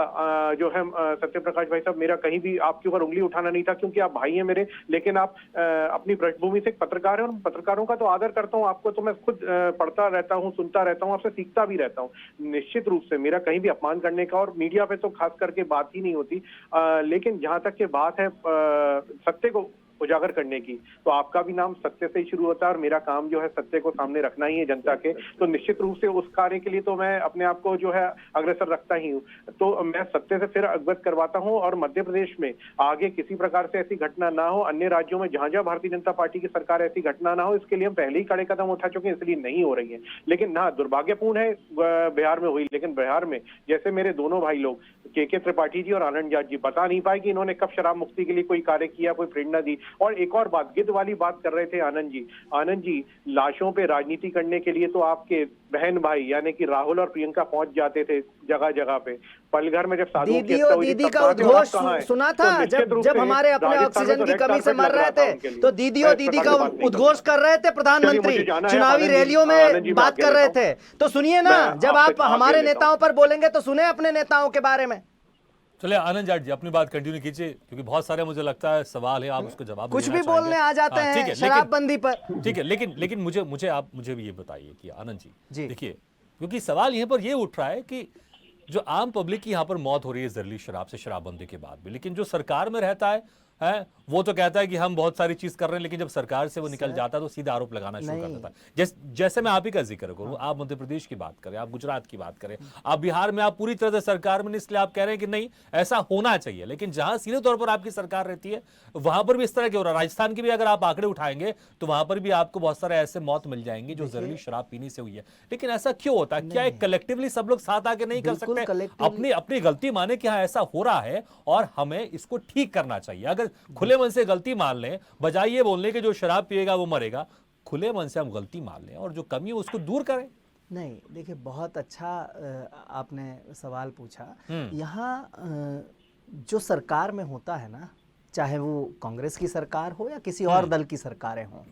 जो है सत्य प्रकाश भाई साहब, मेरा कहीं भी आपके ऊपर उंगली उठाना नहीं था, क्योंकि आप भाई हैं मेरे। लेकिन आप अपनी पृष्ठभूमि से एक पत्रकार हैं और पत्रकारों का तो आदर करता हूँ, आपको तो मैं खुद पढ़ता रहता हूँ, सुनता रहता हूँ, आपसे सीखता भी रहता हूँ। निश्चित रूप से मेरा कहीं भी अपमान करने का, और मीडिया पे तो खास करके बात ही नहीं होती, लेकिन जहां तक की बात है सत्य को उजागर करने की, तो आपका भी नाम सत्य से ही शुरू होता है और मेरा काम जो है सत्य को सामने रखना ही है जनता के। तो निश्चित रूप से उस कार्य के लिए तो मैं अपने आप को जो है अग्रसर रखता ही हूँ। तो मैं सत्य से फिर अवगत करवाता हूँ, और मध्य प्रदेश में आगे किसी प्रकार से ऐसी घटना ना हो, अन्य राज्यों में जहां जहां भारतीय जनता पार्टी की सरकार, ऐसी घटना ना हो, इसके लिए हम पहले ही कड़े कदम उठा चुके हैं, इसलिए नहीं हो रही है। लेकिन हाँ, दुर्भाग्यपूर्ण है बिहार में हुई, लेकिन बिहार में जैसे मेरे दोनों भाई लोग के त्रिपाठी जी और आनंद जाट जी बता नहीं पाए कि इन्होंने कब शराब मुक्ति के लिए कोई कार्य किया, कोई प्रेरणा दी। और एक और बात, गिद्ध वाली बात कर रहे थे आनंद जी, लाशों पे राजनीति करने के लिए तो आपके बहन भाई यानी कि राहुल और प्रियंका पहुंच जाते थे जगह जगह पे। पलघर में जब साधुओं की हत्या हुई, दीदी का उद्घोष सुना था, जब हमारे अपने ऑक्सीजन की कमी से मर रहे थे, तो दीदी का उद्घोष कर रहे थे प्रधानमंत्री, चुनावी रैलियों में बात कर रहे थे। तो सुनिए ना, जब आप हमारे नेताओं पर बोलेंगे तो सुने अपने नेताओं के बारे में। चलिए आनंद जाट जी, अपनी बात कंटिन्यू कीजिए, क्योंकि बहुत सारे मुझे लगता है सवाल है, आप उसको जवाब कुछ भी बोलने आ जाते हैं शराबबंदी पर। ठीक है, लेकिन मुझे भी ये बताइए कि आनंद जी देखिए, क्योंकि सवाल यहाँ पर ये उठ रहा है कि जो आम पब्लिक की यहाँ पर मौत हो रही है जहरीली शराब से शराबबंदी के बाद भी, लेकिन जो सरकार में रहता है वो तो कहता है कि हम बहुत सारी चीज कर रहे हैं, लेकिन जब सरकार से वो निकल जाता है तो सीधा आरोप लगाना शुरू कर देता है। जैसे मैं आप ही का जिक्र करूं, आप मध्य प्रदेश की बात करें, आप गुजरात की बात करें, आप बिहार में आप पूरी तरह से सरकार में, इसलिए आप कह रहे हैं कि नहीं ऐसा होना चाहिए, लेकिन जहां सीधे तौर पर आपकी सरकार रहती है वहां पर भी इस तरह के हो रहा है। राजस्थान की भी अगर आप आंकड़े उठाएंगे तो वहां पर भी आपको बहुत सारे ऐसे मौत मिल जाएंगे जो जहरीली शराब पीने से हुई है। लेकिन ऐसा क्यों होता है? क्या एक कलेक्टिवली सब लोग साथ आके नहीं कर सकते? अपनी गलती माने कि हाँ ऐसा हो रहा है और हमें इसको ठीक करना चाहिए। अगर खुले मन से गलती मान लें, बजाय ये बोलने के जो शराब पिएगा वो मरेगा, खुले मन से हम गलती मान लें और जो कमी है उसको दूर करें, नहीं, देखिए बहुत अच्छा आपने सवाल पूछा। यहाँ जो सरकार में होता है ना, चाहे वो कांग्रेस की सरकार हो या किसी और दल की सरकारें हों,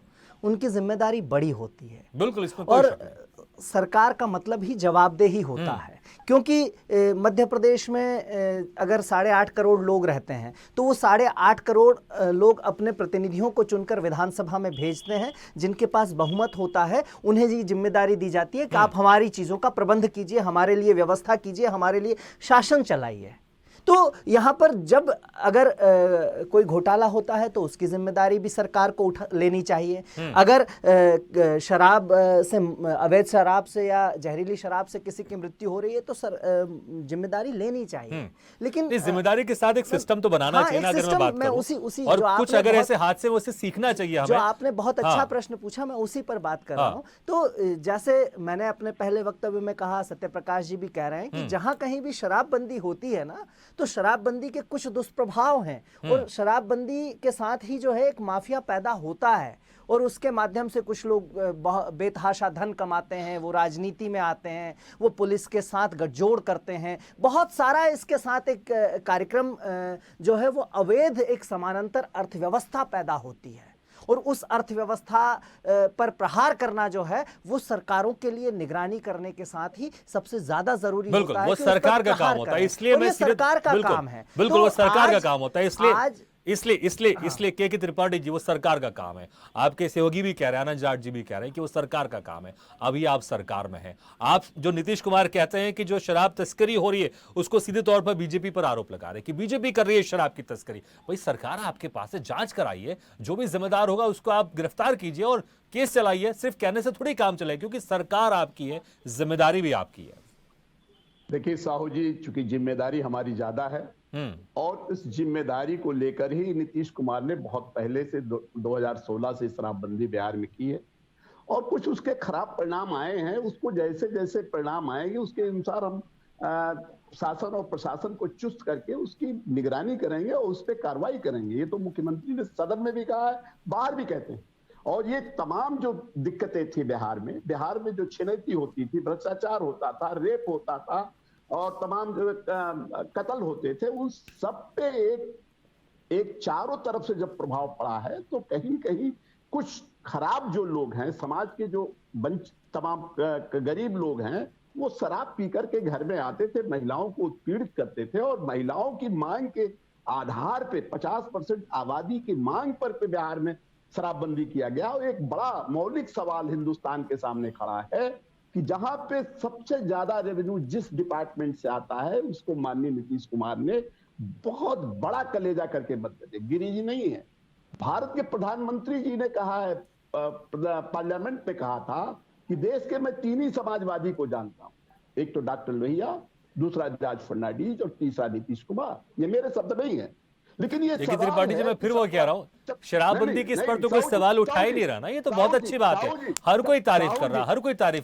उनकी जिम्मेदारी बड़ी होती है। बिल्कुल, इसमें कोई और शक नहीं। सरकार का मतलब ही जवाबदेही होता है, क्योंकि मध्य प्रदेश में अगर 8.5 करोड़ लोग रहते हैं तो वो 8.5 करोड़ लोग अपने प्रतिनिधियों को चुनकर विधानसभा में भेजते हैं। जिनके पास बहुमत होता है उन्हें ये जिम्मेदारी दी जाती है कि आप हमारी चीज़ों का प्रबंध कीजिए, हमारे लिए व्यवस्था कीजिए, हमारे लिए शासन चलाइए। तो यहाँ पर जब अगर कोई घोटाला होता है तो उसकी जिम्मेदारी भी सरकार को लेनी चाहिए। अगर शराब से, अवैध शराब से या जहरीली शराब से किसी की मृत्यु हो रही है तो जिम्मेदारी लेनी चाहिए। लेकिन इस जिम्मेदारी के साथ एक सिस्टम तो बनाना चाहिए ना, अगर मैं बात मैं करूं। उसी और जो कुछ अगर ऐसे हादसे वो सीखना चाहिए हमें। जो आपने बहुत अच्छा हाँ। प्रश्न पूछा, मैं उसी पर बात कर रहा हूँ। तो जैसे मैंने अपने पहले वक्तव्य में कहा, सत्यप्रकाश जी भी कह रहे हैं कि जहां कहीं भी शराबबंदी होती है ना, तो शराबबंदी के कुछ दुष्प्रभाव हैं और शराबबंदी के साथ ही जो है एक माफिया पैदा होता है और उसके माध्यम से कुछ लोग बेतहाशा धन कमाते हैं, वो राजनीति में आते हैं, वो पुलिस के साथ गठजोड़ करते हैं। बहुत सारा इसके साथ एक कार्यक्रम जो है वो अवैध एक समानांतर अर्थव्यवस्था पैदा होती है और उस अर्थव्यवस्था पर प्रहार करना जो है वो सरकारों के लिए निगरानी करने के साथ ही सबसे ज्यादा जरूरी होता है। वो सरकार का काम होता है, इसलिए मैं सरकार का काम है। बिल्कुल, वो सरकार का काम होता है, इसलिए इसलिए के त्रिपाठी जी, वो सरकार का काम है। आपके सहयोगी भी कह रहे हैं, आनंद जाट जी भी कह रहे हैं कि वो सरकार का काम है। अभी आप सरकार में हैं। आप जो नीतीश कुमार कहते हैं कि जो शराब तस्करी हो रही है उसको सीधे तौर पर बीजेपी पर आरोप लगा रहे हैं कि बीजेपी कर रही है शराब की तस्करी। भाई सरकार आपके पास है, जांच कराइए, जो भी जिम्मेदार होगा उसको आप गिरफ्तार कीजिए और केस चलाइए। सिर्फ कहने से थोड़ी काम चले, क्योंकि सरकार आपकी है, जिम्मेदारी भी आपकी है। देखिए साहू जी, चूंकि जिम्मेदारी हमारी ज्यादा है और इस जिम्मेदारी को लेकर ही नीतीश कुमार ने बहुत पहले से 2016 से शराबबंदी बिहार में की है और कुछ उसके खराब परिणाम आए हैं। उसको जैसे जैसे परिणाम आएंगे उसके अनुसार हम शासन और प्रशासन को चुस्त करके उसकी निगरानी करेंगे और उस पर कार्रवाई करेंगे। ये तो मुख्यमंत्री ने सदन में भी कहा है, बाहर भी कहते हैं। और ये तमाम जो दिक्कतें थी बिहार में जो छिनैती होती थी, भ्रष्टाचार होता था, रेप होता था और तमाम जो कत्ल होते थे, उन सब पे एक चारों तरफ से जब प्रभाव पड़ा है तो कहीं कहीं कुछ खराब जो लोग हैं, समाज के जो तमाम गरीब लोग हैं, वो शराब पी करके घर में आते थे, महिलाओं को उत्पीड़ित करते थे और महिलाओं की मांग के आधार पे 50% आबादी की मांग पर बिहार में शराबबंदी किया गया। और एक बड़ा मौलिक सवाल हिंदुस्तान के सामने खड़ा है कि जहां पे सबसे ज्यादा रेवेन्यू जिस डिपार्टमेंट से आता है उसको माननीय नीतीश कुमार ने बहुत बड़ा कलेजा करके बंद कर दिया। गिरिजी नहीं है, भारत के प्रधानमंत्री जी ने कहा है, पार्लियामेंट में कहा था कि देश के मैं 3 ही समाजवादी को जानता हूं, एक तो डॉक्टर लोहिया, दूसरा जॉर्ज फर्नांडिस और तीसरा नीतीश कुमार। ये मेरे शब्द नहीं है, लेकिन ये त्रिपाठी जी, मैं फिर वो कह रहा हूँ, शराबबंदी की इस पर तो कोई सवाल उठा ही नहीं रहा ना। ये तो बहुत अच्छी बात है, हर कोई तारीफ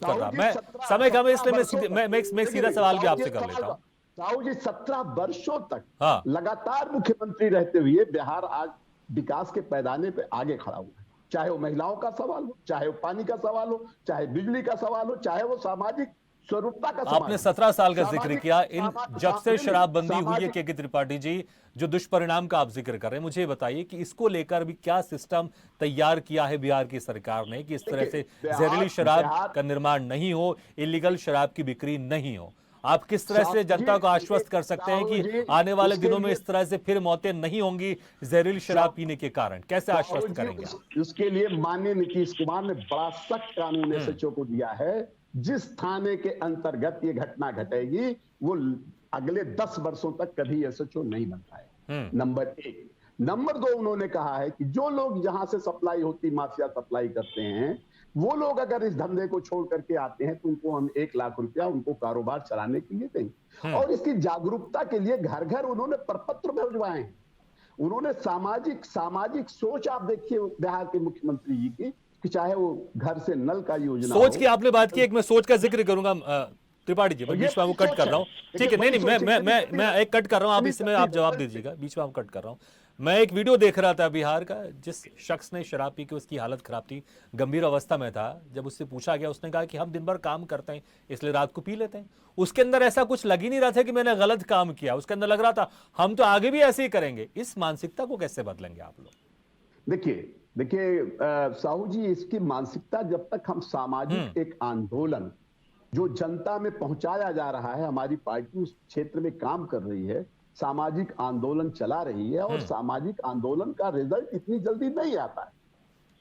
कर रहा, मैं समय कम है इसलिए मैं सीधा सवाल भी आपसे कर लेता हूँ। साहू जी, 17 वर्षों तक लगातार मुख्यमंत्री रहते हुए बिहार आज विकास के पैमाने पे आगे खड़ा हुआ है। चाहे वो महिलाओं का सवाल हो, चाहे वो पानी का सवाल हो, चाहे बिजली का सवाल हो, चाहे वो सामाजिक स्वरूपता का सवाल। आपने 17 साल का जिक्र किया। इन जब से शराबबंदी हुई है के त्रिपाठी जी, जो दुष्परिणाम का आप जिक्र कर रहे हैं, मुझे बताइए कि इसको लेकर भी क्या सिस्टम तैयार किया है बिहार की सरकार ने कि इस तरह से जहरीली शराब का निर्माण नहीं हो, इलीगल शराब की बिक्री नहीं हो। आप किस तरह से जनता को आश्वस्त कर सकते हैं कि आने वाले दिनों में इस तरह से फिर मौतें नहीं होंगी जहरीली शराब पीने के कारण? कैसे आश्वस्त करेंगे? उसके लिए माननीय नीतीश कुमार ने बड़ा सख्त कानून एसएचओ को दिया है। जिस थाने के अंतर्गत ये घटना घटेगी वो अगले 10 वर्षों तक कभी एसएचओ नहीं बन पाए। नंबर 1। नंबर 2, उन्होंने कहा है कि जो लोग जहां से सप्लाई होती, माफिया सप्लाई करते हैं, वो लोग अगर इस धंधे को छोड़ करके आते हैं तो उनको हम 1 लाख रुपया उनको कारोबार चलाने के लिए देंगे। और इसकी जागरूकता के लिए घर घर उन्होंने प्रपत्र भिजवाए हैं। उन्होंने सामाजिक सोच, आप देखिए बिहार के मुख्यमंत्री जी की, कि चाहे वो घर से नल का योजना सोच की आपने बात की, एक मैं सोच का जिक्र करूंगा त्रिपाठी जी, मैं बीच में आपको कट कर रहा हूँ। ठीक है, नहीं मैं एक कट कर रहा हूँ, आप इसमें आप जवाब दीजिएगा, बीच में आप कट कर रहा हूँ। मैं एक वीडियो देख रहा था बिहार का, जिस शख्स ने शराब पी के उसकी हालत खराब थी, गंभीर अवस्था में था। जब उससे पूछा गया, उसने कहा कि हम दिन भर काम करते हैं इसलिए रात को पी लेते हैं। उसके अंदर ऐसा कुछ लग ही नहीं रहा था कि मैंने गलत काम किया, उसके अंदर लग रहा था हम तो आगे भी ऐसे ही करेंगे। इस मानसिकता को कैसे बदलेंगे आप लोग? देखिए साहू जी, इसकी मानसिकता जब तक हम सामाजिक एक आंदोलन जो जनता में पहुंचाया जा रहा है, हमारी पार्टी उस क्षेत्र में काम कर रही है, सामाजिक आंदोलन चला रही है, और सामाजिक आंदोलन का रिजल्ट इतनी जल्दी नहीं आता है।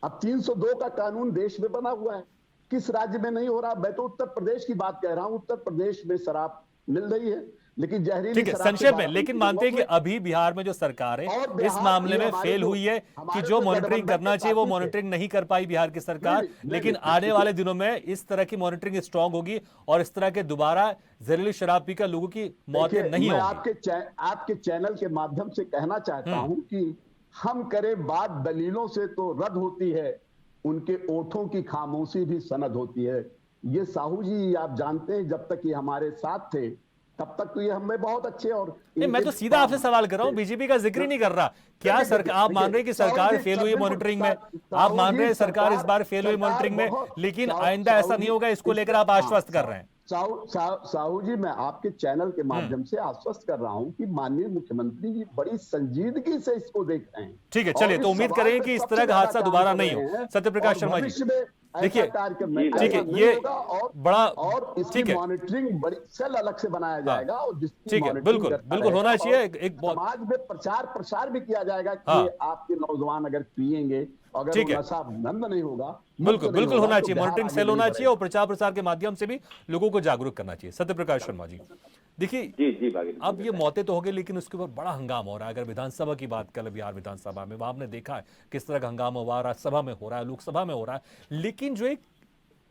अब 302 का कानून देश में बना हुआ है, किस राज्य में नहीं हो रहा? मैं तो उत्तर प्रदेश की बात कह रहा हूं। उत्तर प्रदेश में शराब मिल रही है, लेकिन जहरीली ठीक है, शराब के संक्षेप में, बारे लेकिन मानते हैं कि अभी बिहार में जो सरकार है और इस बिहार मामले भी में हमारे फेल जो- हुई है कि हमारे जो जो मॉनिटरिंग गठबंधन करना चाहिए वो साथी थे। मॉनिटरिंग नहीं कर पाई बिहार की सरकार। नहीं, लेकिन नहीं, आने नहीं, वाले दिनों में इस तरह की मॉनिटरिंग स्ट्रांग होगी और इस तरह के दोबारा जहरीली शराब पीकर लोगों की मौतें देखिए, नहीं मैं होंगी। आपके चैनल के माध्यम से कहना चाहता हूं कि हम करें बात दलीलों से तो रद्द होती है, उनके ओठों की खामोशी भी सनद होती है। ये साहू जी आप जानते हैं, जब तक ये हमारे साथ थे तब तक तो ये हमें बहुत अच्छे और नहीं, मैं तो सीधा आपसे सवाल कर रहा हूँ, बीजेपी का जिक्र ही नहीं कर रहा। क्या सरकार, आप मान रहे हैं कि सरकार फेल हुई है मॉनिटरिंग में, आप मान रहे हैं सरकार इस बार फेल हुई मॉनिटरिंग में, लेकिन आइंदा ऐसा नहीं होगा, इसको लेकर आप आश्वस्त कर रहे हैं? साहू जी, मैं आपके चैनल के माध्यम से आश्वस्त कर रहा हूं कि माननीय मुख्यमंत्री जी बड़ी संजीदगी से इसको देख रहे हैं। ठीक है, चलिए, और तो इस उम्मीद सवाल करें पे कि इस सबसे तरह का ज्यादा हादसा काम दोबारा कर नहीं रहे हो। हैं। सत्यप्रकाश और शर्मा जी, भविष्य में देखिए, ऐसा कार्यक्रम में ठीक है, ऐसा नहीं ये होगा, और बड़ा और इसकी ठीक है, मॉनिटरिंग बड़ी सेल अलग से बनाया जाएगा, और जिसकी ठीक है, मॉनिटरिंग बिल्कुल करता बिल्कुल रहेगा, होना चाहिए। और एक बहुत समाज में प्रचार प्रसार भी किया जाएगा कि हाँ। ये आपके नौजवान अगर पिएंगे, अगर ठीक वो है। नशा बंद नहीं होगा, मुक्त बिल्कुल नहीं बिल्कुल होगा, होना तो चाहिए, बिहार मॉनिटरिंग आगे सेल नहीं होना चाहिए बढ़ेगा। और प्रचार प्रसार के माध्यम से भी लोगों को जागरूक करना चाहिए। सत्यप्रकाश शर्मा जी, देखिए, जी जी भागीरथ जी, अब ये मौतें तो हो गई, लेकिन उसके ऊपर बड़ा हंगामा हो रहा है। अगर विधानसभा की बात करें, बिहार विधानसभा में, वहां आपने देखा है किस तरह का हंगामा हुआ, राज्यसभा में हो रहा है, लोकसभा में हो रहा है। लेकिन जो एक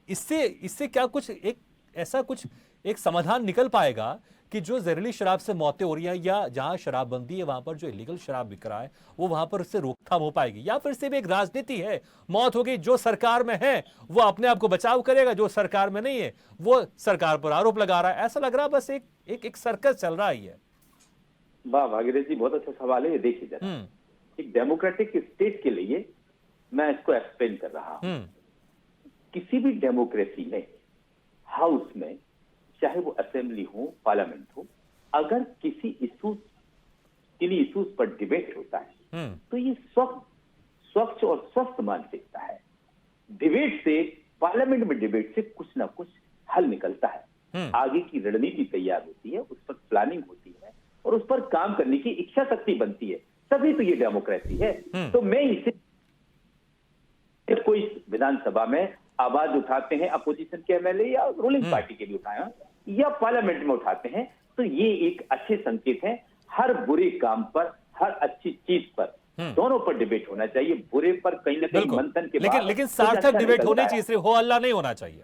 इससे क्या कुछ एक ऐसा कुछ एक समाधान निकल पाएगा कि जो जहरीली शराब से मौतें हो रही है, या जहां शराबबंदी है वहां पर जो इलीगल शराब बिक रहा है वो वहां पर उससे रोकथाम हो पाएगी? या फिर सिर्फ एक राजनीति है, मौत हो गई, जो सरकार में है वो अपने आप को बचाव करेगा, जो सरकार में नहीं है वो सरकार पर आरोप लगा रहा है? ऐसा लग रहा है बस एक सर्कस चल रहा है। वाह भागीरथ जी, बहुत अच्छा सवाल है। ये देखिए जरा, एक डेमोक्रेटिक स्टेट के लिए मैं इसको एक्सप्लेन कर रहा हूं। किसी भी डेमोक्रेसी में, हाउस में, चाहे वो असेंबली हो, पार्लियामेंट हो, अगर किसी इश्यूज पर डिबेट होता है तो ये स्वच्छ और स्वस्थ मानसिकता है। डिबेट से, पार्लियामेंट में डिबेट से कुछ ना कुछ हल निकलता है, आगे की रणनीति तैयार होती है, उस पर प्लानिंग होती है और उस पर काम करने की इच्छा शक्ति बनती है, तभी तो ये डेमोक्रेसी है। तो मैं इसे, कोई विधानसभा में आवाज उठाते हैं अपोजिशन के एमएलए या रूलिंग पार्टी के लिए उठाए या पार्लियामेंट में उठाते हैं, तो ये एक अच्छे संकेत है। हर बुरे काम पर, हर अच्छी चीज पर, दोनों पर डिबेट होना चाहिए। बुरे पर कहीं ना कहीं मंथन के बाद लेकिन कुछ सार्थक अच्छा डिबेट निकलता होनी है। चाहिए, सिर्फ हो हल्ला नहीं होना चाहिए।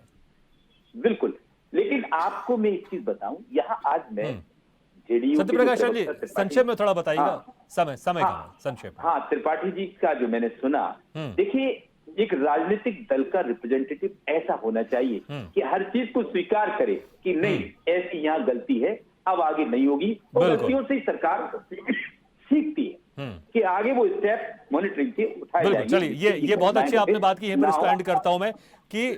बिल्कुल, लेकिन आपको मैं एक चीज बताऊं, यहाँ आज मैं जेडीयू सत्यप्रकाश जी, संक्षेप में थोड़ा बताइएगा, समय कम है, संक्षेप में। हाँ, त्रिपाठी जी का जो मैंने सुना, देखिए, एक राजनीतिक दल का रिप्रेजेंटेटिव ऐसा होना चाहिए कि हर चीज को स्वीकार करे कि नहीं, ऐसी यहाँ गलती है, अब आगे नहीं होगी, और गलतियों से ही सरकार सीखती है कि आगे वो स्टेप मॉनिटरिंग के उठाए जाएंगे। चलिए, ये बहुत अच्छी आपने बात की है, पर इसको एंड करता हूं मैं कि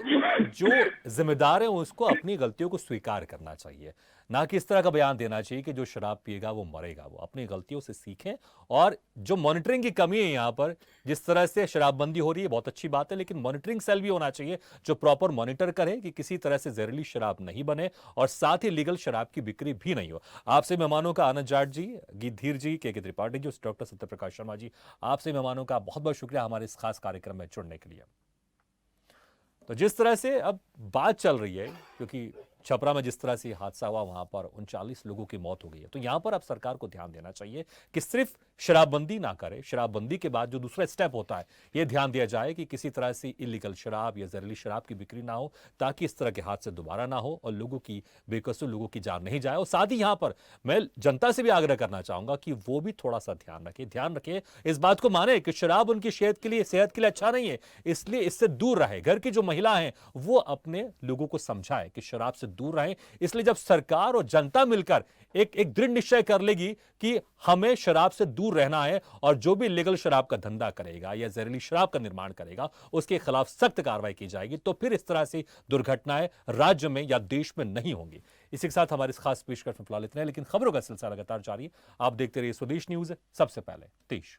जो जिम्मेदार है उसको अपनी गलतियों को स्वीकार करना चाहिए, ना कि इस तरह का बयान देना चाहिए कि जो शराब पिएगा वो मरेगा। वो अपनी गलतियों से सीखें, और जो मॉनिटरिंग की कमी है यहाँ पर, जिस तरह से शराबबंदी हो रही है बहुत अच्छी बात है, लेकिन मॉनिटरिंग सेल भी होना चाहिए जो प्रॉपर मॉनिटर करे कि किसी तरह से जहरीली शराब नहीं बने, और साथ ही लीगल शराब की बिक्री भी नहीं हो। आपसे मेहमानों का आनंद जाट जी, गीधीर जी, के त्रिपाठी जी, डॉक्टर सत्यप्रकाश शर्मा जी, आपसे मेहमानों का बहुत बहुत शुक्रिया हमारे इस खास कार्यक्रम में जुड़ने के लिए। तो जिस तरह से अब बात चल रही है, क्योंकि छपरा में जिस तरह से हादसा हुआ वहां पर 39 लोगों की मौत हो गई है, तो यहां पर अब सरकार को ध्यान देना चाहिए कि सिर्फ शराबबंदी ना करे, शराबबंदी के बाद जो दूसरा स्टेप होता है यह ध्यान दिया जाए कि किसी तरह से इलीगल शराब या जहरीली शराब की बिक्री ना हो, ताकि इस तरह के हादसे दोबारा ना हो और लोगों की, बेकसूर लोगों की जान नहीं जाए। और साथ ही यहां पर मैं जनता से भी आग्रह करना चाहूंगा कि वो भी थोड़ा सा ध्यान रखे, इस बात को माने कि शराब उनकी सेहत के लिए अच्छा नहीं है, इसलिए इससे दूर रहे। घर की जो महिला है वो अपने लोगों को समझाए कि शराब से दूर रहें। इसलिए जब सरकार और जनता मिलकर एक दृढ़ निश्चय कर लेगी कि हमें शराब से दूर दूर रहना है और जो भी लीगल शराब का धंधा करेगा या जहरीली शराब का निर्माण करेगा उसके खिलाफ सख्त कार्रवाई की जाएगी। तो फिर इस तरह से दुर्घटनाएं राज्य में या देश में नहीं होंगी। इसी के साथ हमारे इस खास पेशकश में फिलहाल इतना है, लेकिन खबरों का सिलसिला लगातार जारी है। आप देखते रहिए स्वदेश न्यूज, सबसे पहले देश।